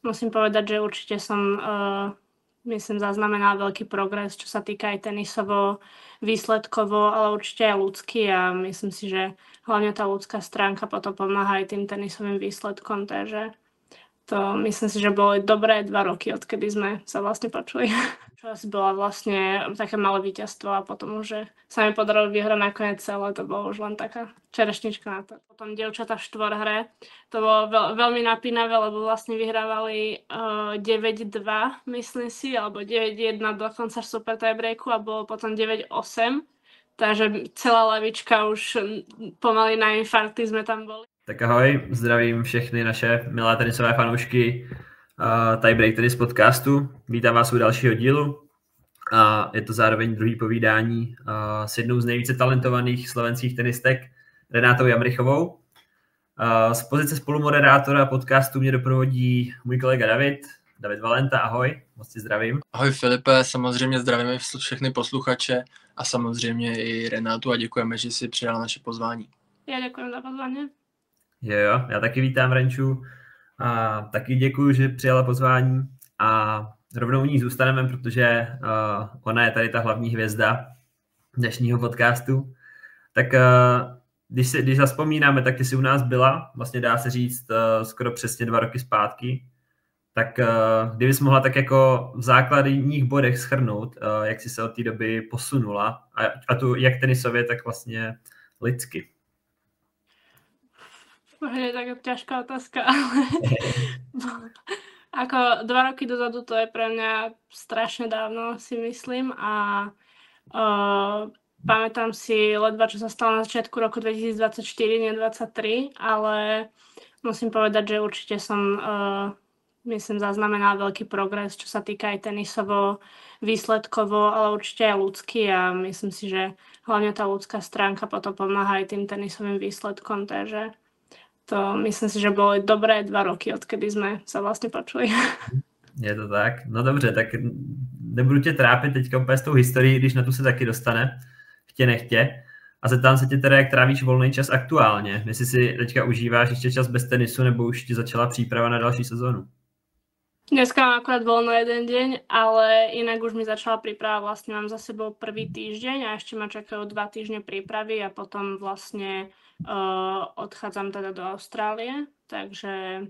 musím povedať, že určite som, myslím, zaznamenala veľký progres, čo sa týka aj tenisovo, výsledkovo, ale určite aj ľudský a myslím si, že hlavne tá ľudská stránka potom pomáha aj tým tenisovým výsledkom, takže to myslím si, že boli dobré 2 roky, odkedy sme sa vlastne počuli. Čo asi bola vlastne také malé víťazstvo a potom už, že sa mi podarilo vyhrať nakoniec celé, to bolo už len taká čerešnička na to. Potom dievčatá v štvorhre, to bolo veľmi napínavé, lebo vlastne vyhrávali 9-2, myslím si, alebo 9-1 dokonca v super tiebreaku a bolo potom 9-8. Takže celá lavička už pomaly na infarkty sme tam boli. Tak ahoj, zdravím všechny naše milé tenisové fanoušky Tiebreak Tennis podcastu. Vítám vás u dalšího dílu. Je to zároveň druhý povídání s jednou z nejvíce talentovaných slovenských tenistek, Renátou Jamrichovou. Z pozice spolumoderátora podcastu mě doprovodí můj kolega David Valenta. Ahoj, moc tě zdravím. Ahoj Filipe, samozřejmě zdravíme všechny posluchače a samozřejmě i Renátu a děkujeme, že jsi přijal naše pozvání. Já děkuji za pozvání. Jo, já taky vítám Renču a taky děkuji, že přijala pozvání a rovnou u ní zůstaneme, protože ona je tady ta hlavní hvězda dnešního podcastu. Tak když zavzpomínáme, tak ty jsi u nás byla, vlastně dá se říct skoro přesně 2 roky zpátky, tak kdybys mohla tak jako v základních bodech shrnout, jak jsi se od té doby posunula a tu jak tenisově, tak vlastně lidsky. Je taká ťažká otázka, ale ako 2 roky dozadu to je pre mňa strašne dávno, si myslím, a pamätám si ledva, čo sa stalo na začiatku roku 2024, nie 2023, ale musím povedať, že určite som, myslím, zaznamenala veľký progres, čo sa týka aj tenisovo, výsledkovo, ale určite aj ľudský a myslím si, že hlavne tá ľudská stránka potom pomáha aj tým tenisovým výsledkom, takže to myslím si, že boli dobré 2 roky, odkedy jsme se vlastně počuli. Je to tak? No dobře, tak nebudu tě trápit teďka úplně s tou historií, když na tu se taky dostane, chtě nechtě. A zeptám se tě teda, jak trávíš volný čas aktuálně. Jestli si teďka užíváš ještě čas bez tenisu, nebo už ti začala příprava na další sezónu? Dneska mám akurát voľno jeden deň, ale inak už mi začala príprava, vlastne mám za sebou prvý týždeň a ešte ma čakajú 2 týždne prípravy a potom vlastne odchádzam teda do Austrálie, takže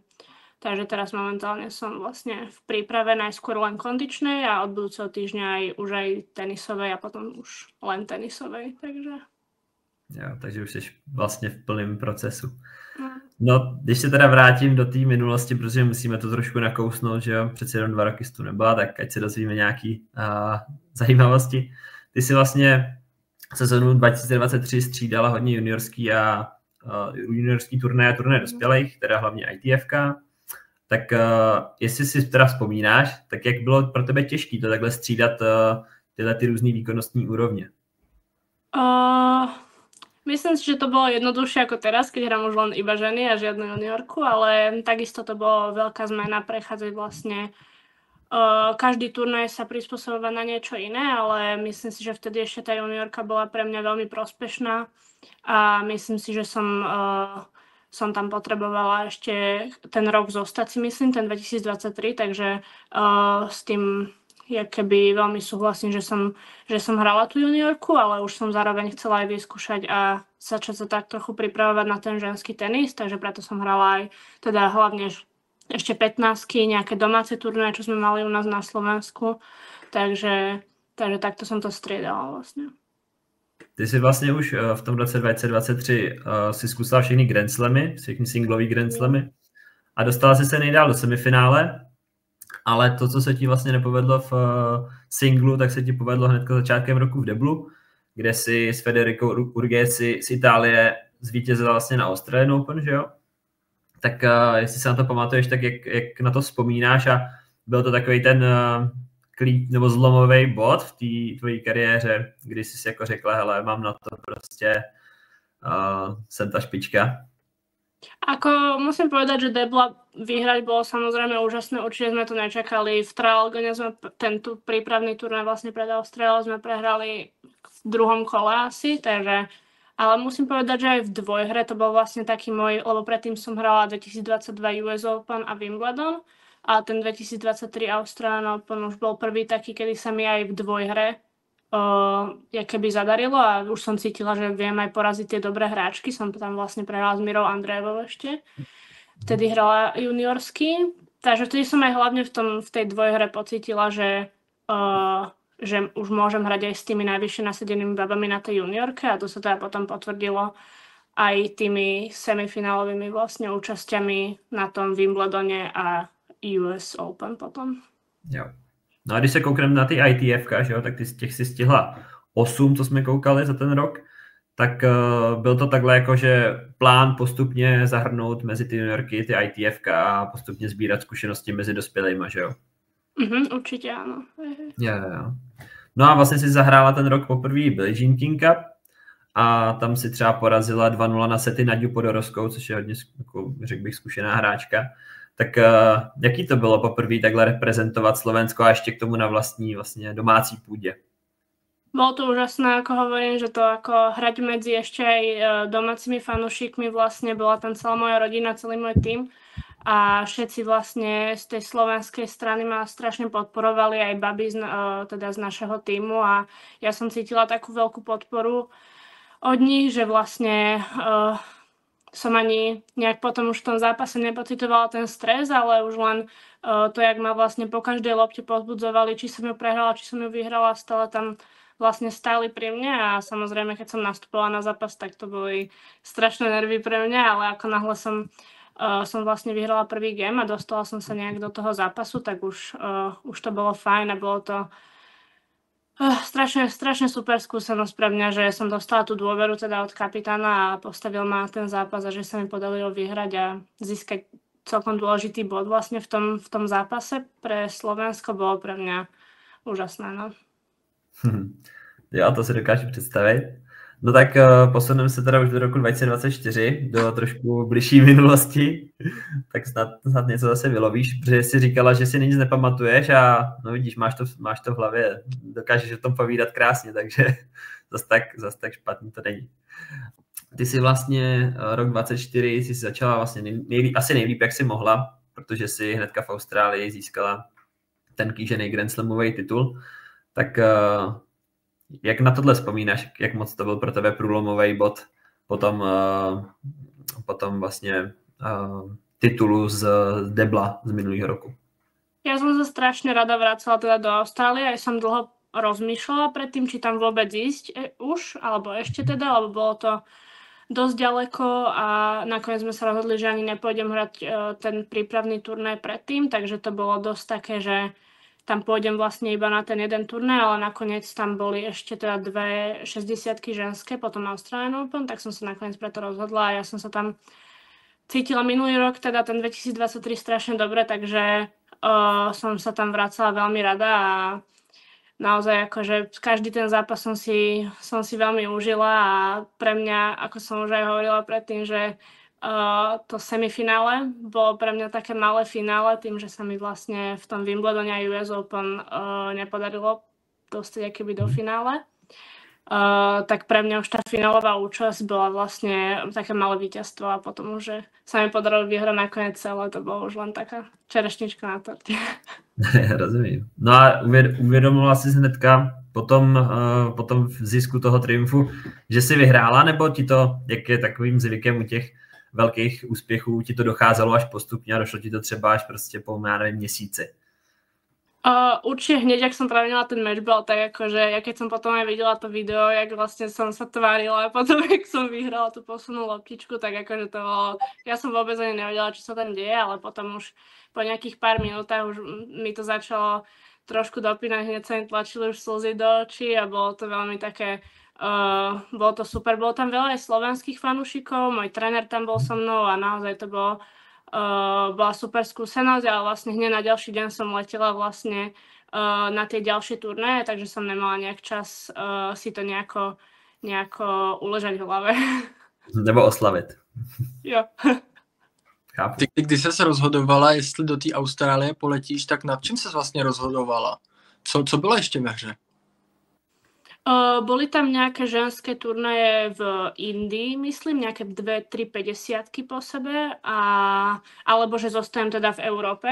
teraz momentálne som vlastne v príprave najskôr len kondičnej a od budúceho týždňa už aj tenisovej a potom už len tenisovej, takže... Jo, takže už jsi vlastně v plném procesu. No, když se teda vrátím do té minulosti, protože musíme to trošku nakousnout, že jo, přece jenom 2 roky jsi tu nebyla, tak ať se dozvíme nějaký zajímavosti. Ty si vlastně sezonu 2023 střídala hodně juniorský turné a turné dospělých, teda hlavně ITF-ka. Tak jestli si teda vzpomínáš, tak jak bylo pro tebe těžký to takhle střídat tyhle ty různý výkonnostní úrovně? Myslím si, že to bolo jednoduchšie ako teraz, keď hrám už len iba ženy a žiadnu juniorku, ale takisto to bolo veľká zmena prechádzať vlastne. Každý turnaj sa prispôsobuje na niečo iné, ale myslím si, že vtedy ešte tá juniorka bola pre mňa veľmi prospešná a myslím si, že som tam potrebovala ešte ten rok zostať, si myslím, ten 2023, takže s tým keby veľmi súhlasím, že som hrala tú juniorku, ale už som zároveň chcela aj vyskúšať a začať sa tak trochu pripravovať na ten ženský tenis, takže preto som hrala aj teda hlavne ešte 15-ky, nejaké domáce turnaje, čo sme mali u nás na Slovensku, takže takto som to striedala vlastne. Ty si vlastně už v tom roce 2023 si zkusila všechny Grand Slamy, všechny singlový Grand Slamy a dostala si se nejdál do semifinále, ale to, co se ti vlastně nepovedlo v singlu, tak se ti povedlo hnedka začátkem roku v deblu, kde si s Federikou Urgesi z Itálie zvítězila vlastně na Australian Open, že jo? Tak jestli se na to pamatuješ, tak jak na to vzpomínáš a byl to takový ten nebo zlomový bod v té tvojí kariéře, kdy jsi si jako řekla, hele, mám na to prostě, jsem ta špička? Ako musím povedať, že debla vyhrať bolo samozrejme úžasné, určite sme to nečakali. V Traralgone sme ten prípravný turnaj vlastne pred Austráliou sme prehrali v 2. kole asi, takže ale musím povedať, že aj v dvojhre to bol vlastne taký môj, lebo predtým som hrala 2022 US Open a Wimbledon A ten 2023 Australian Open už bol prvý taký, kedy sa mi aj v dvojhre keby zadarilo a už som cítila, že viem aj poraziť tie dobré hráčky. Som tam vlastne prehrala s Mirou Andrejevou ešte. Vtedy hrala juniorsky. Takže vtedy som aj hlavne v tej dvojhre pocítila, že už môžem hrať aj s tými najvyššie nasadenými babami na tej juniorke a to sa teda potom potvrdilo aj tými semifinálovými vlastne účasťami na tom Wimbledone a US Open potom. Jo. No a když se koukneme na ty ITF, že jo, tak těch si stihla 8, co jsme koukali za ten rok, tak byl to takhle jako, že plán postupně zahrnout mezi ty juniorky, ty ITF a postupně sbírat zkušenosti mezi dospělejma, že jo? Určitě ano. Jo. No a vlastně si zahrála ten rok poprvé Billie Jean King Cup a tam si třeba porazila 2-0 na sety Naďu Podorovskou, což je hodně, jako, řekl bych, zkušená hráčka. Tak jaký to bylo poprvé takhle reprezentovat Slovensko a ještě k tomu na vlastní vlastně domácí půdě? Bolo to úžasné, ako hovorím, že to ako hrať medzi ešte aj domácimi fanúšikmi vlastne bola tam celá moja rodina, celý môj tím a všetci vlastne z tej slovenskej strany ma strašne podporovali, aj babi teda z našeho tímu a ja som cítila takú veľkú podporu od nich, že vlastne som ani nejak potom už v tom zápase nepocitovala ten stres, ale už len to, jak ma vlastne po každej lopte pozbudzovali, či som ju prehrala, či som ju vyhrala, stále tam vlastne stáli pri mne a samozrejme, keď som nastupovala na zápas, tak to boli strašné nervy pre mňa, ale ako náhle som vlastne vyhrala prvý game a dostala som sa nejak do toho zápasu, tak už to bolo fajn a bolo to strašne super skúsenosť pre mňa, že som dostala tú dôveru teda od kapitána a postavil ma ten zápas a že sa mi podarilo vyhrať a získať celkom dôležitý bod vlastne v tom zápase pre Slovensko bolo pre mňa úžasné, no. Jo, to si dokážu představit. No tak posuneme se teda už do roku 2024, do trošku bližší minulosti, tak snad něco zase vylovíš, protože jsi říkala, že si nic nepamatuješ a no vidíš, máš to v hlavě, dokážeš o tom povídat krásně, takže zas tak špatný to není. Ty si vlastně rok 24 si začala vlastně asi nejlíp, jak si mohla, protože si hnedka v Austrálii získala ten kýžený Grand Slamový titul. Tak jak na tohle vzpomínáš, jak moc to byl pro tebe průlomový bod potom vlastně titulu z debla z minulého roku? Ja som sa strašne rada vracala teda do Austrálie, aj som dlho rozmýšľala predtým, či tam vôbec ísť už, alebo ešte teda, lebo bolo to dosť ďaleko a nakoniec sme sa rozhodli, že ani nepôjdem hrať ten prípravný turnaj predtým, takže to bolo dosť také, že tam pôjdem vlastne iba na ten jeden turnaj, ale nakoniec tam boli ešte teda 2 60-ky ženské, potom Australian Open, tak som sa nakoniec preto rozhodla a ja som sa tam cítila minulý rok, teda ten 2023 strašne dobre, takže som sa tam vracala veľmi rada a naozaj akože každý ten zápas som si veľmi užila a pre mňa, ako som už aj hovorila predtým, že to semifinále bolo pre mňa také malé finále, tým, že sa mi vlastne v tom Wimbledone a US Open nepodarilo dostať akoby do finále. Tak pre mňa už tá finálová účasť bola vlastne také malé víťazstvo a potom už, že sa mi podarilo vyhrať nakoniec celé, to bolo už len taká čerešnička na torte. Rozumím. No a uvědomila jsi hnedka potom v zisku toho triumfu, že si vyhrála, nebo ti to, jak je takovým zvykem u těch velkých úspěchů, ti to docházelo až postupně a došlo ti to třeba až prostě po, já nevím, měsíci? Určite hneď, ak som premenila ten matchball, tak akože ja keď som potom aj videla to video, jak vlastne som sa tvárila a potom, jak som vyhrala tú poslednú loptičku, tak akože to bolo, ja som vôbec ani nevedela, čo sa tam deje, ale potom už po nejakých pár minútach už mi to začalo trošku dopínať, hneď sa mi tlačili už slzy do očí a bolo to veľmi také, bolo to super, bolo tam veľa aj slovenských fanúšikov, môj tréner tam bol so mnou a naozaj to bola super skúsenosť, ale vlastne hneď na ďalší deň som letela vlastne na tie ďalšie turnaje, takže som nemala nejak čas si to nejako uležať v hlave. Nebo oslavit. Jo. Chápu. Ty, když jsi se rozhodovala, jestli do té Austrálie poletíš, tak nad čím ses vlastně rozhodovala? Co bylo ještě ve hře? Boli tam nejaké ženské turnaje v Indii, myslím, nejaké 2-3 50-ky po sebe, alebo že zostajem teda v Európe.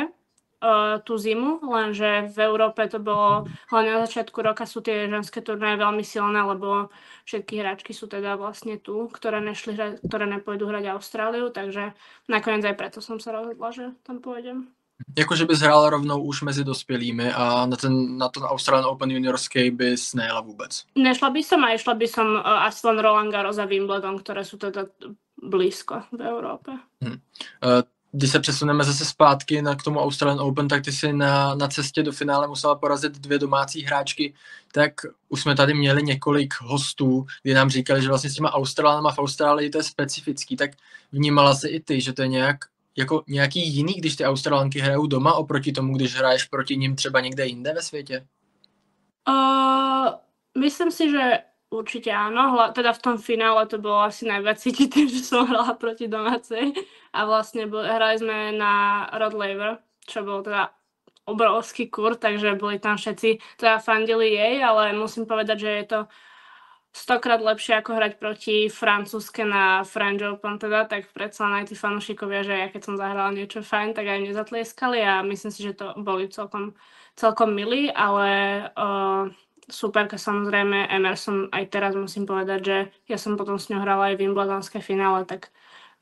tú zimu, lenže v Európe to bolo, hlavne na začiatku roka sú tie ženské turnaje veľmi silné, lebo všetky hráčky sú teda vlastne tu, ktoré nepôjdu hrať Austráliu, takže nakoniec aj preto som sa rozhodla, že tam pôjdem. Jakože bys hrála rovnou už mezi dospělými a na ten Australian Open juniorský bys nejela vůbec? Nešla by som a išla by som asi len Roland Garros a Wimbledon, ktoré sú teda blízko v Európe. Když se přesuneme zase zpátky k tomu Australian Open, tak ty si na cestě do finále musela porazit 2 domácí hráčky, tak už jsme tady měli několik hostů, kdy nám říkali, že vlastně s těma Australanama v Austrálii to je specifický, tak vnímala si i ty, že to je nějaký jiný, když ty Australanky hrajou doma oproti tomu, když hraješ proti ním třeba někde jinde ve světě? Myslím si, že určite áno, teda v tom finále to bolo asi najviac cítiť tým, že som hrala proti domácej a vlastne hrali sme na Rod Laver, čo bol teda obrovský kurz, takže boli tam všetci, teda fandili jej, ale musím povedať, že je to 100-krát lepšie ako hrať proti francúzske na French Open teda, tak predsa aj tí fanúšikovia, že ja keď som zahrala niečo fajn, tak aj mne zatlieskali a myslím si, že to boli celkom milí, ale superka samozrejme Emerson, aj teraz musím povedať, že ja som potom s ňou hrala aj v Wimbledonské finále, tak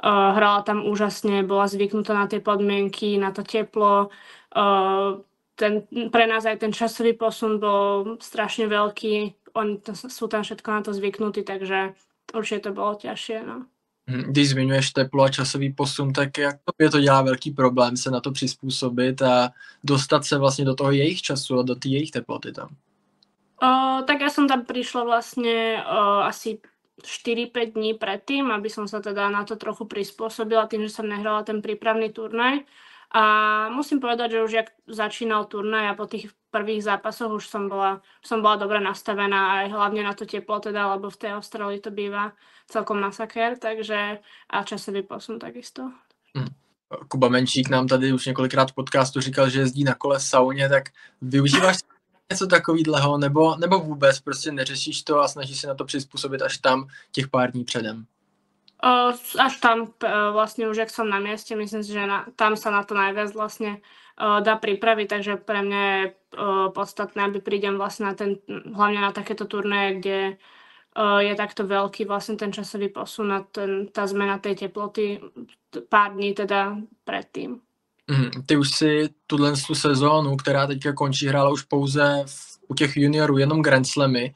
hrala tam úžasne, bola zvyknutá na tie podmienky, na to teplo, pre nás aj ten časový posun bol strašne veľký, oni sú tam všetko na to zvyknutí, takže určite to bolo ťažšie. No. Když zmiňuješ teplo a časový posun, tak jak je to dělá velký problém se na to přizpůsobit a dostat se vlastně do toho jejich času a do té jejich teploty tam? Tak ja som tam prišla vlastne asi 4-5 dní predtým, aby som sa teda na to trochu prispôsobila tým, že som nehrala ten prípravný turnaj. A musím povedať, že už jak začínal turnaj a po tých prvých zápasoch už som bola dobre nastavená aj hlavne na to teplo teda, lebo v tej Austrálii to býva celkom masakér, takže a časový posun takisto. Kuba Menšík nám tady už několikrát v podcastu říkal, že jezdí na kole v sauně, tak využíváš něco takového, nebo vůbec prostě neřešíš to a snažíš se na to přizpůsobit až tam těch pár dní předem? Až tam vlastne už, jak som na mieste, myslím si, že tam sa na to najviac vlastne dá pripraviť, takže pre mňa je podstatné, aby prídem vlastne hlavne na takéto turnaje, kde je takto veľký vlastne ten časový posun a tá zmena tej teploty pár dní teda predtým. Ty už si tuhle sezónu, která teďka končí, hrála už pouze u těch juniorů jenom Grand Slamy,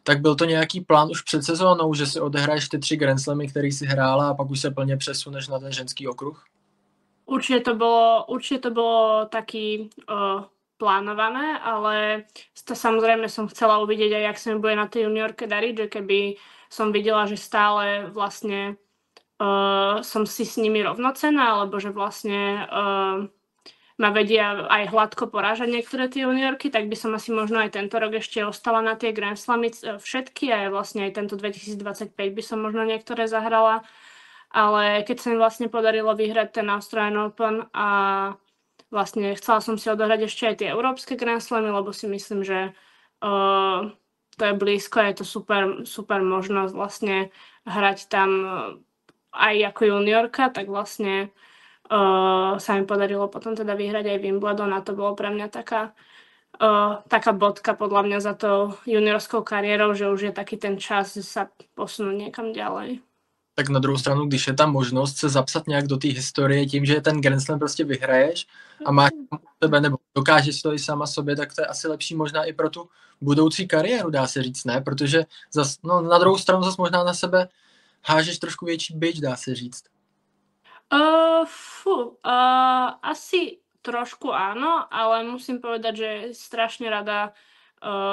tak byl to nějaký plán už před sezónou, že si odehraješ ty 3 Grand Slamy, který si hrála a pak už se plně přesuneš na ten ženský okruh? Určite to bolo taký plánované, ale samozrejme som chcela uvidieť aj, jak sa mi bude na tej juniorke dariť, že keby som videla, že stále vlastne som si s nimi rovnocenná, alebo že vlastne ma vedia aj hladko porážať niektoré tie juniorky, tak by som asi možno aj tento rok ešte ostala na tie Grand Slamy všetky a vlastne aj tento 2025 by som možno niektoré zahrala, ale keď sa mi vlastne podarilo vyhrať ten Australian Open a vlastne chcela som si odohrať ešte aj tie európske Grand Slamy, lebo si myslím, že to je blízko, je to super možnosť vlastne hrať tam aj ako juniorka, tak vlastne sa mi podarilo potom teda vyhrať aj Wimbledon a to bolo pre mňa taká bodka podľa mňa za tou juniorskou kariérou, že už je taký ten čas sa posunúť niekam ďalej. Tak na druhou stranu, když je tam možnost se zapsat nějak do té historie tím, že ten Grand Slam prostě vyhraješ a máš tam u tebe, nebo dokážeš to i sama sobě, tak to je asi lepší možná i pro tu budoucí kariéru, dá se říct, ne? Protože na druhou stranu zase možná na sebe hážeš trošku větší bič, dá se říct. Asi trošku áno, ale musím povedať, že strašne rada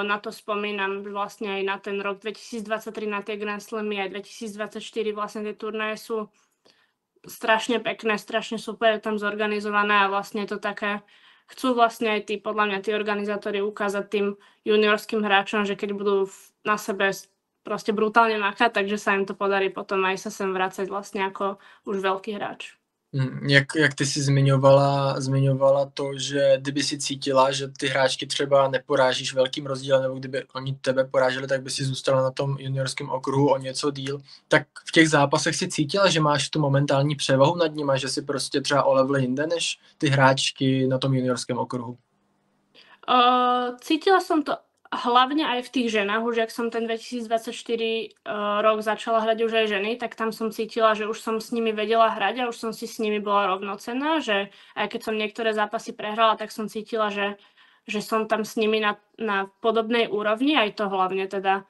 na to spomínam vlastne aj na ten rok 2023 na tie Grand Slamy, aj 2024 vlastne tie turnaje sú strašne pekné, strašne super, je tam zorganizované a vlastne je to také, chcú vlastne aj podľa mňa tí organizátori ukázať tým juniorským hráčom, že keď budú na sebe proste brutálne makať, takže sa im to podarí potom aj sa sem vracať vlastne ako už veľký hráč. Jak ty si zmiňovala to, že kdyby si cítila, že ty hráčky třeba neporážíš velkým rozdílem, nebo kdyby oni tebe poráželi, tak by si zůstala na tom juniorském okruhu o něco díl, tak v těch zápasech si cítila, že máš tu momentální převahu nad nimi, že si prostě třeba o level jinde než ty hráčky na tom juniorském okruhu? Cítila som to hlavne aj v tých ženách, už jak som ten 2024 rok začala hrať už aj ženy, tak tam som cítila, že už som s nimi vedela hrať a už som si s nimi bola rovnocenná, že aj keď som niektoré zápasy prehrala, tak som cítila, že som tam s nimi na podobnej úrovni, aj to hlavne teda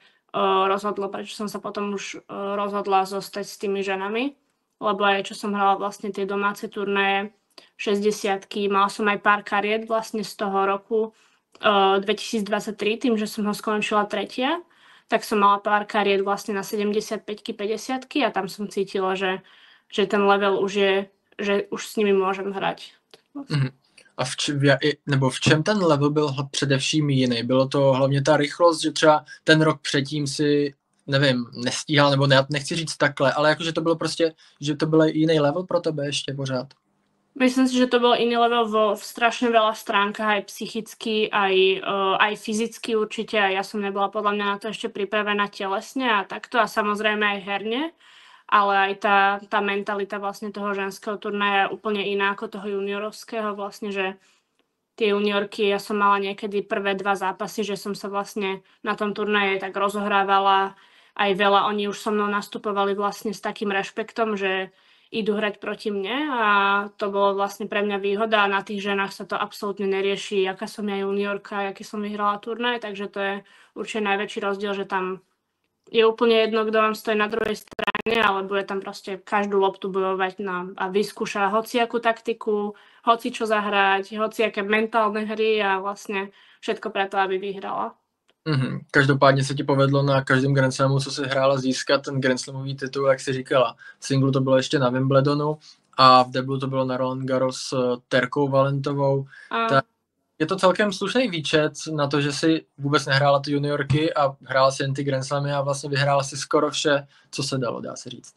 rozhodlo, prečo som sa potom už rozhodla zostať s tými ženami, lebo aj čo som hrala vlastne tie domáce turnaje, 60-ky, mala som aj pár kariet vlastne z toho roku 2023, tým, že som ho skončila tretia, tak som mala pár kariet vlastne na 75-ky, 50-ky a tam som cítila, že ten level už je, že už s nimi môžem hrať. A v čem ten level byl především jiný? Bylo to hlavně ta rychlost, že třeba ten rok předtím si, nevím, nestíhal, nebo nechci říct takhle, ale jakože to bylo prostě, že to byl jiný level pro tebe ještě pořád? Myslím si, že to bol iný level v strašne veľa stránkach, aj psychicky, aj fyzicky určite. A ja som nebola podľa mňa na to ešte pripravená telesne a takto a samozrejme aj herne. Ale aj tá mentalita vlastne toho ženského turnaja je úplne iná ako toho juniorovského. Vlastne, že tie juniorky, ja som mala niekedy prvé 2 zápasy, že som sa vlastne na tom turnaji tak rozohrávala. Aj veľa oni už so mnou nastupovali vlastne s takým rešpektom, že idú hrať proti mne a to bolo vlastne pre mňa výhoda a na tých ženách sa to absolútne nerieši, aká som ja juniorka, aký som vyhrala turnaj, takže to je určite najväčší rozdiel, že tam je úplne jedno, kto vám stojí na druhej strane, ale bude tam proste každú loptu bojovať a vyskúša hociakú taktiku, hoci čo zahrať, hociaké mentálne hry a vlastne všetko preto, aby vyhrala. Každopádně se ti povedlo na každém Grand Slamu, co se hrála, získat ten Grand Slamový titul, jak jsi říkala. V singlu to bylo ještě na Wimbledonu a v deblu to bylo na Roland Garros s Terkou Valentovou. Tak je to celkem slušný výčet na to, že si vůbec nehrála ty juniorky a hrála si jen ty Grand Slamy a vlastně vyhrála si skoro vše, co se dalo, dá se říct.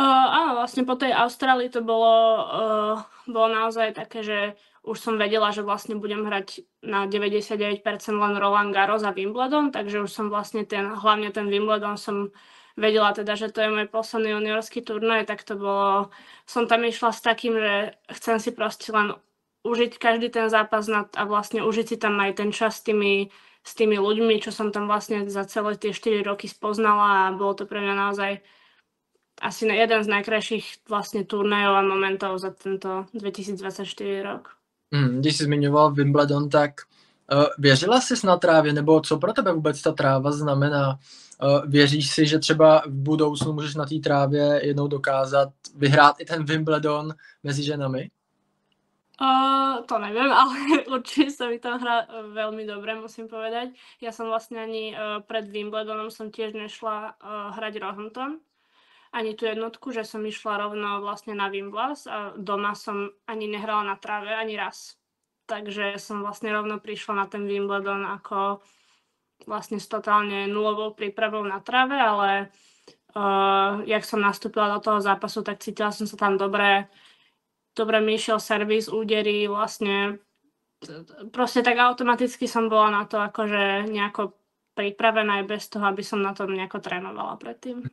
Áno, vlastne po tej Austrálii to bolo naozaj také, že už som vedela, že vlastne budem hrať na 99% len Roland Garros a Wimbledon, takže už som vlastne hlavne ten Wimbledon som vedela teda, že to je môj posledný juniorský turnaj, tak to bolo, som tam išla s takým, že chcem si proste len užiť každý ten zápas a vlastne užiť si tam aj ten čas s tými ľuďmi, čo som tam vlastne za celé tie 4 roky spoznala a bolo to pre mňa naozaj asi jeden z najkrajších vlastne turnajov a momentov za tento 2024 rok. Když jsi zmiňoval Wimbledon, tak věřila jsi na trávě, nebo co pro tebe vůbec ta tráva znamená? Věříš si, že třeba v budoucnu můžeš na té trávě jednou dokázat vyhrát i ten Wimbledon mezi ženami? To neviem, ale určite sa mi tam hrá veľmi dobre, musím povedať. Ja som vlastne ani pred Wimbledonom som tiež nešla hrať Roehampton, ani tú jednotku, že som išla rovno vlastne na Wimbledon a doma som ani nehrala na tráve ani raz. Takže som vlastne rovno prišla na ten Wimbledon ako vlastne s totálne nulovou prípravou na tráve, ale jak som nastúpila do toho zápasu, tak cítila som sa tam dobre mi išiel servis, údery, vlastne proste tak automaticky som bola na to akože nejako pripravená aj bez toho, aby som na tom nejako trénovala predtým.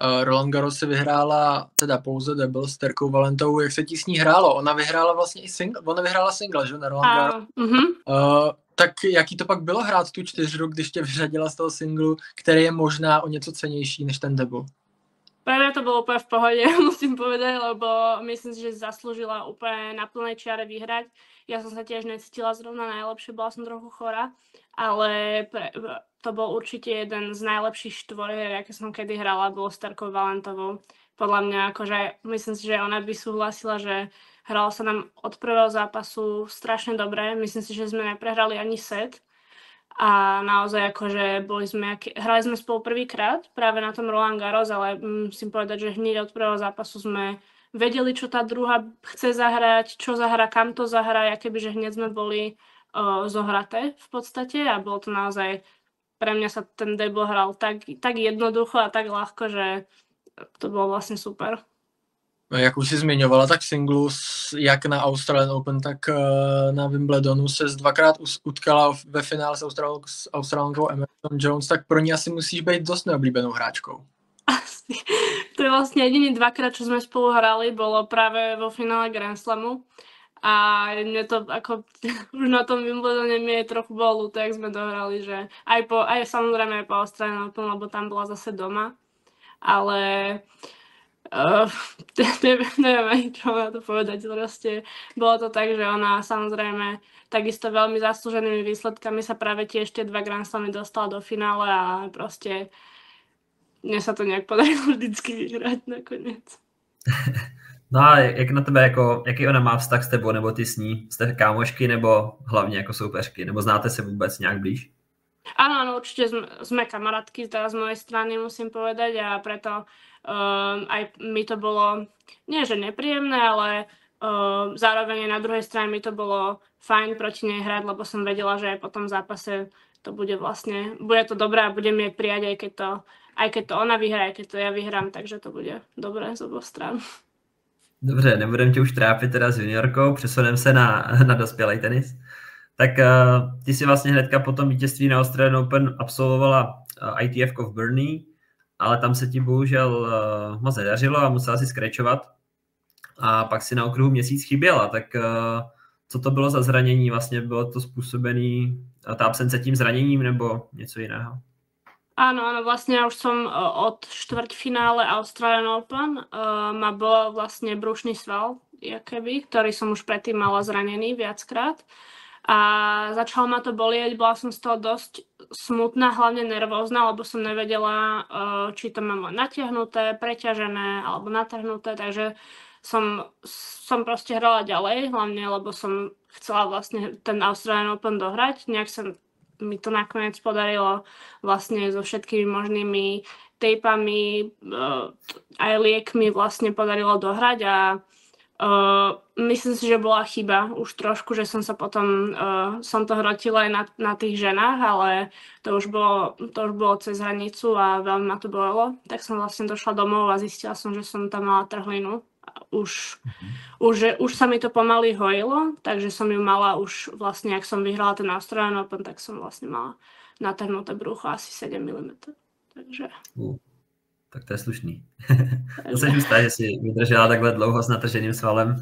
Roland Garros si vyhrála teda pouze double s Terkou Valentovou. Jak se ti s ní hrálo? Ona vyhrála vlastně i single, ona vyhrála single, že na Roland Garros. Tak jaký to pak bylo hrát tu 4, když tě vyřadila z toho singlu, který je možná o něco cennější než ten double? Pre mňa to bolo úplne v pohode, musím povedať, lebo myslím si, že zaslúžila úplne na plnej čiare vyhrať. Ja som sa tiež necítila zrovna najlepšie, bola som trochu chorá, ale to bol určite jeden z najlepších štvorier, aké som kedy hrala, bolo s Terkou Valentovou. Podľa mňa, akože myslím si, že ona by súhlasila, že hrala sa nám od prvého zápasu strašne dobre. Myslím si, že sme neprehrali ani set. A naozaj akože hrali sme spolu prvýkrát práve na tom Roland Garros, ale musím povedať, že hneď od prvého zápasu sme vedeli, čo tá druhá chce zahrať, čo zahrá, kam to zahrá, aké by, že hneď sme boli zohraté v podstate a bolo to naozaj, pre mňa sa ten double hral tak jednoducho a tak ľahko, že to bolo vlastne super. Jak už si zmiňovala, tak v singlu jak na Australian Open, tak na Wimbledonu se dvakrát utkala ve finále s Australankou Emerson Jones, tak pro ní asi musíš být dost neoblíbenou hráčkou. Asi. To je vlastne jediný dvakrát, čo sme spolu hrali, bolo práve vo finále Grand Slamu. A mne to ako už na tom Wimbledone mi je trochu bolo ľúto, jak sme dohrali, že aj samozrejme aj po Australian Open, lebo tam bola zase doma. Ale neviem ani čo na to povedať, proste bolo to tak, že ona samozrejme takisto veľmi zaslúženými výsledkami sa práve tiež tie 2 Grand Slamy dostala do finále a proste mne sa to nejak podarilo vždycky vyhrať nakoniec. No a jak na tebe, jako, jaký ona má vztah s tebou, nebo ty s ní? Jste kámošky, nebo hlavně jako soupeřky? Nebo znáte se vůbec nějak blíž? Áno, určite sme kamarátky, teda z mojej strany musím povedať a preto aj mi to bolo, nie že nepríjemné, ale zároveň na druhej strane mi to bolo fajn proti nej hrať, lebo som vedela, že aj po tom zápase to bude to dobré a budem jej prijať, aj keď to ona vyhrá, aj keď to ja vyhrám, takže to bude dobré z oboch strán. Dobře, nebudem tě už trápit teda s juniorkou, přesuneme se na dospělý tenis. Tak ty si vlastně hnedka po tom vítězství na Australian Open absolvovala ITF v Burnley, ale tam se ti bohužel moc nedařilo a musela si skrečovat. A pak si na okruhu měsíc chyběla, tak co to bylo za zranění? Vlastně bylo to způsobené ta absence tím zraněním nebo něco jiného? Áno, vlastne ja už som od štvrťfinále Australian Open ma bol vlastne brušný sval, ktorý som už predtým mala zranený viackrát. A začalo ma to bolieť, bola som z toho dosť smutná, hlavne nervózna, lebo som nevedela, či to mám natiahnuté, preťažené alebo natrhnuté, takže som proste hrala ďalej, hlavne lebo som chcela vlastne ten Australian Open dohrať. Nejak sa mi to nakoniec podarilo vlastne so všetkými možnými tejpami, aj liekmi vlastne podarilo dohrať a myslím si, že bola chyba už trošku, že som sa potom som to hrotila aj na tých ženách, ale to už bolo cez hranicu a veľmi ma to bolelo. Tak som vlastne došla domov a zistila som, že som tam mala trhlinu. Už sa mi to pomaly hojilo, takže som ju mala už vlastne, ak som vyhrala ten Australian Open, tak som vlastne mala natrhnuté brucho asi 7 mm. Takže... Tak to je slušný. To se mi stane, že si vydržela takhle dlouho s natrženým svalem.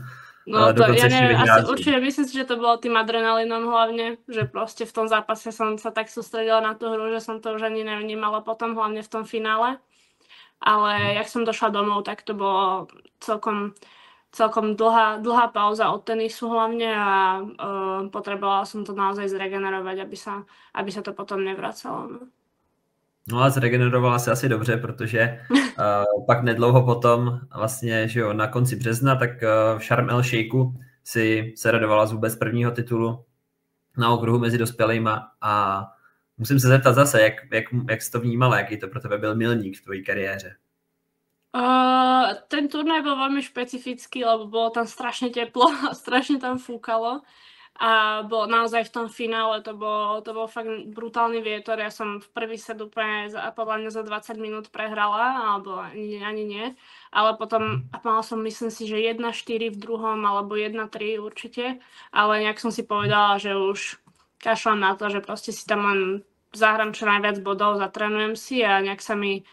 No to ja neviem, určite myslím si, že to bolo tým adrenalinom hlavne, že proste v tom zápase som sa tak sústredila na tú hru, že som to už ani nevnímala potom, hlavne v tom finále. Ale jak som došla domov, tak to bolo celkom dlhá pauza od tenisu hlavne a potrebovala som to naozaj zregenerovať, aby sa to potom nevracalo. No a zregenerovala se asi dobře, protože pak nedlouho potom, vlastně, že jo, na konci března, tak v Sharm el Sheikhu si se radovala z vůbec prvního titulu na okruhu mezi dospělejma a musím se zeptat zase, jak jsi to vnímala, jaký to pro tebe byl milník v tvojí kariéře? Ten turnaj bol veľmi špecifický, lebo bolo tam strašne teplo a strašne tam fúkalo. A bol naozaj v tom finále, to bol fakt brutálny vietor. Ja som v prvý set úplne podľa mňa za 20 minút prehrala, alebo ani nie. Ale potom mala som, myslím si, že 1-4 v druhom, alebo 1-3 určite. Ale nejak som si povedala, že už kašľam na to, že proste si tam len zahrám čo najviac bodov, zatrénujem si a nejak sa mi...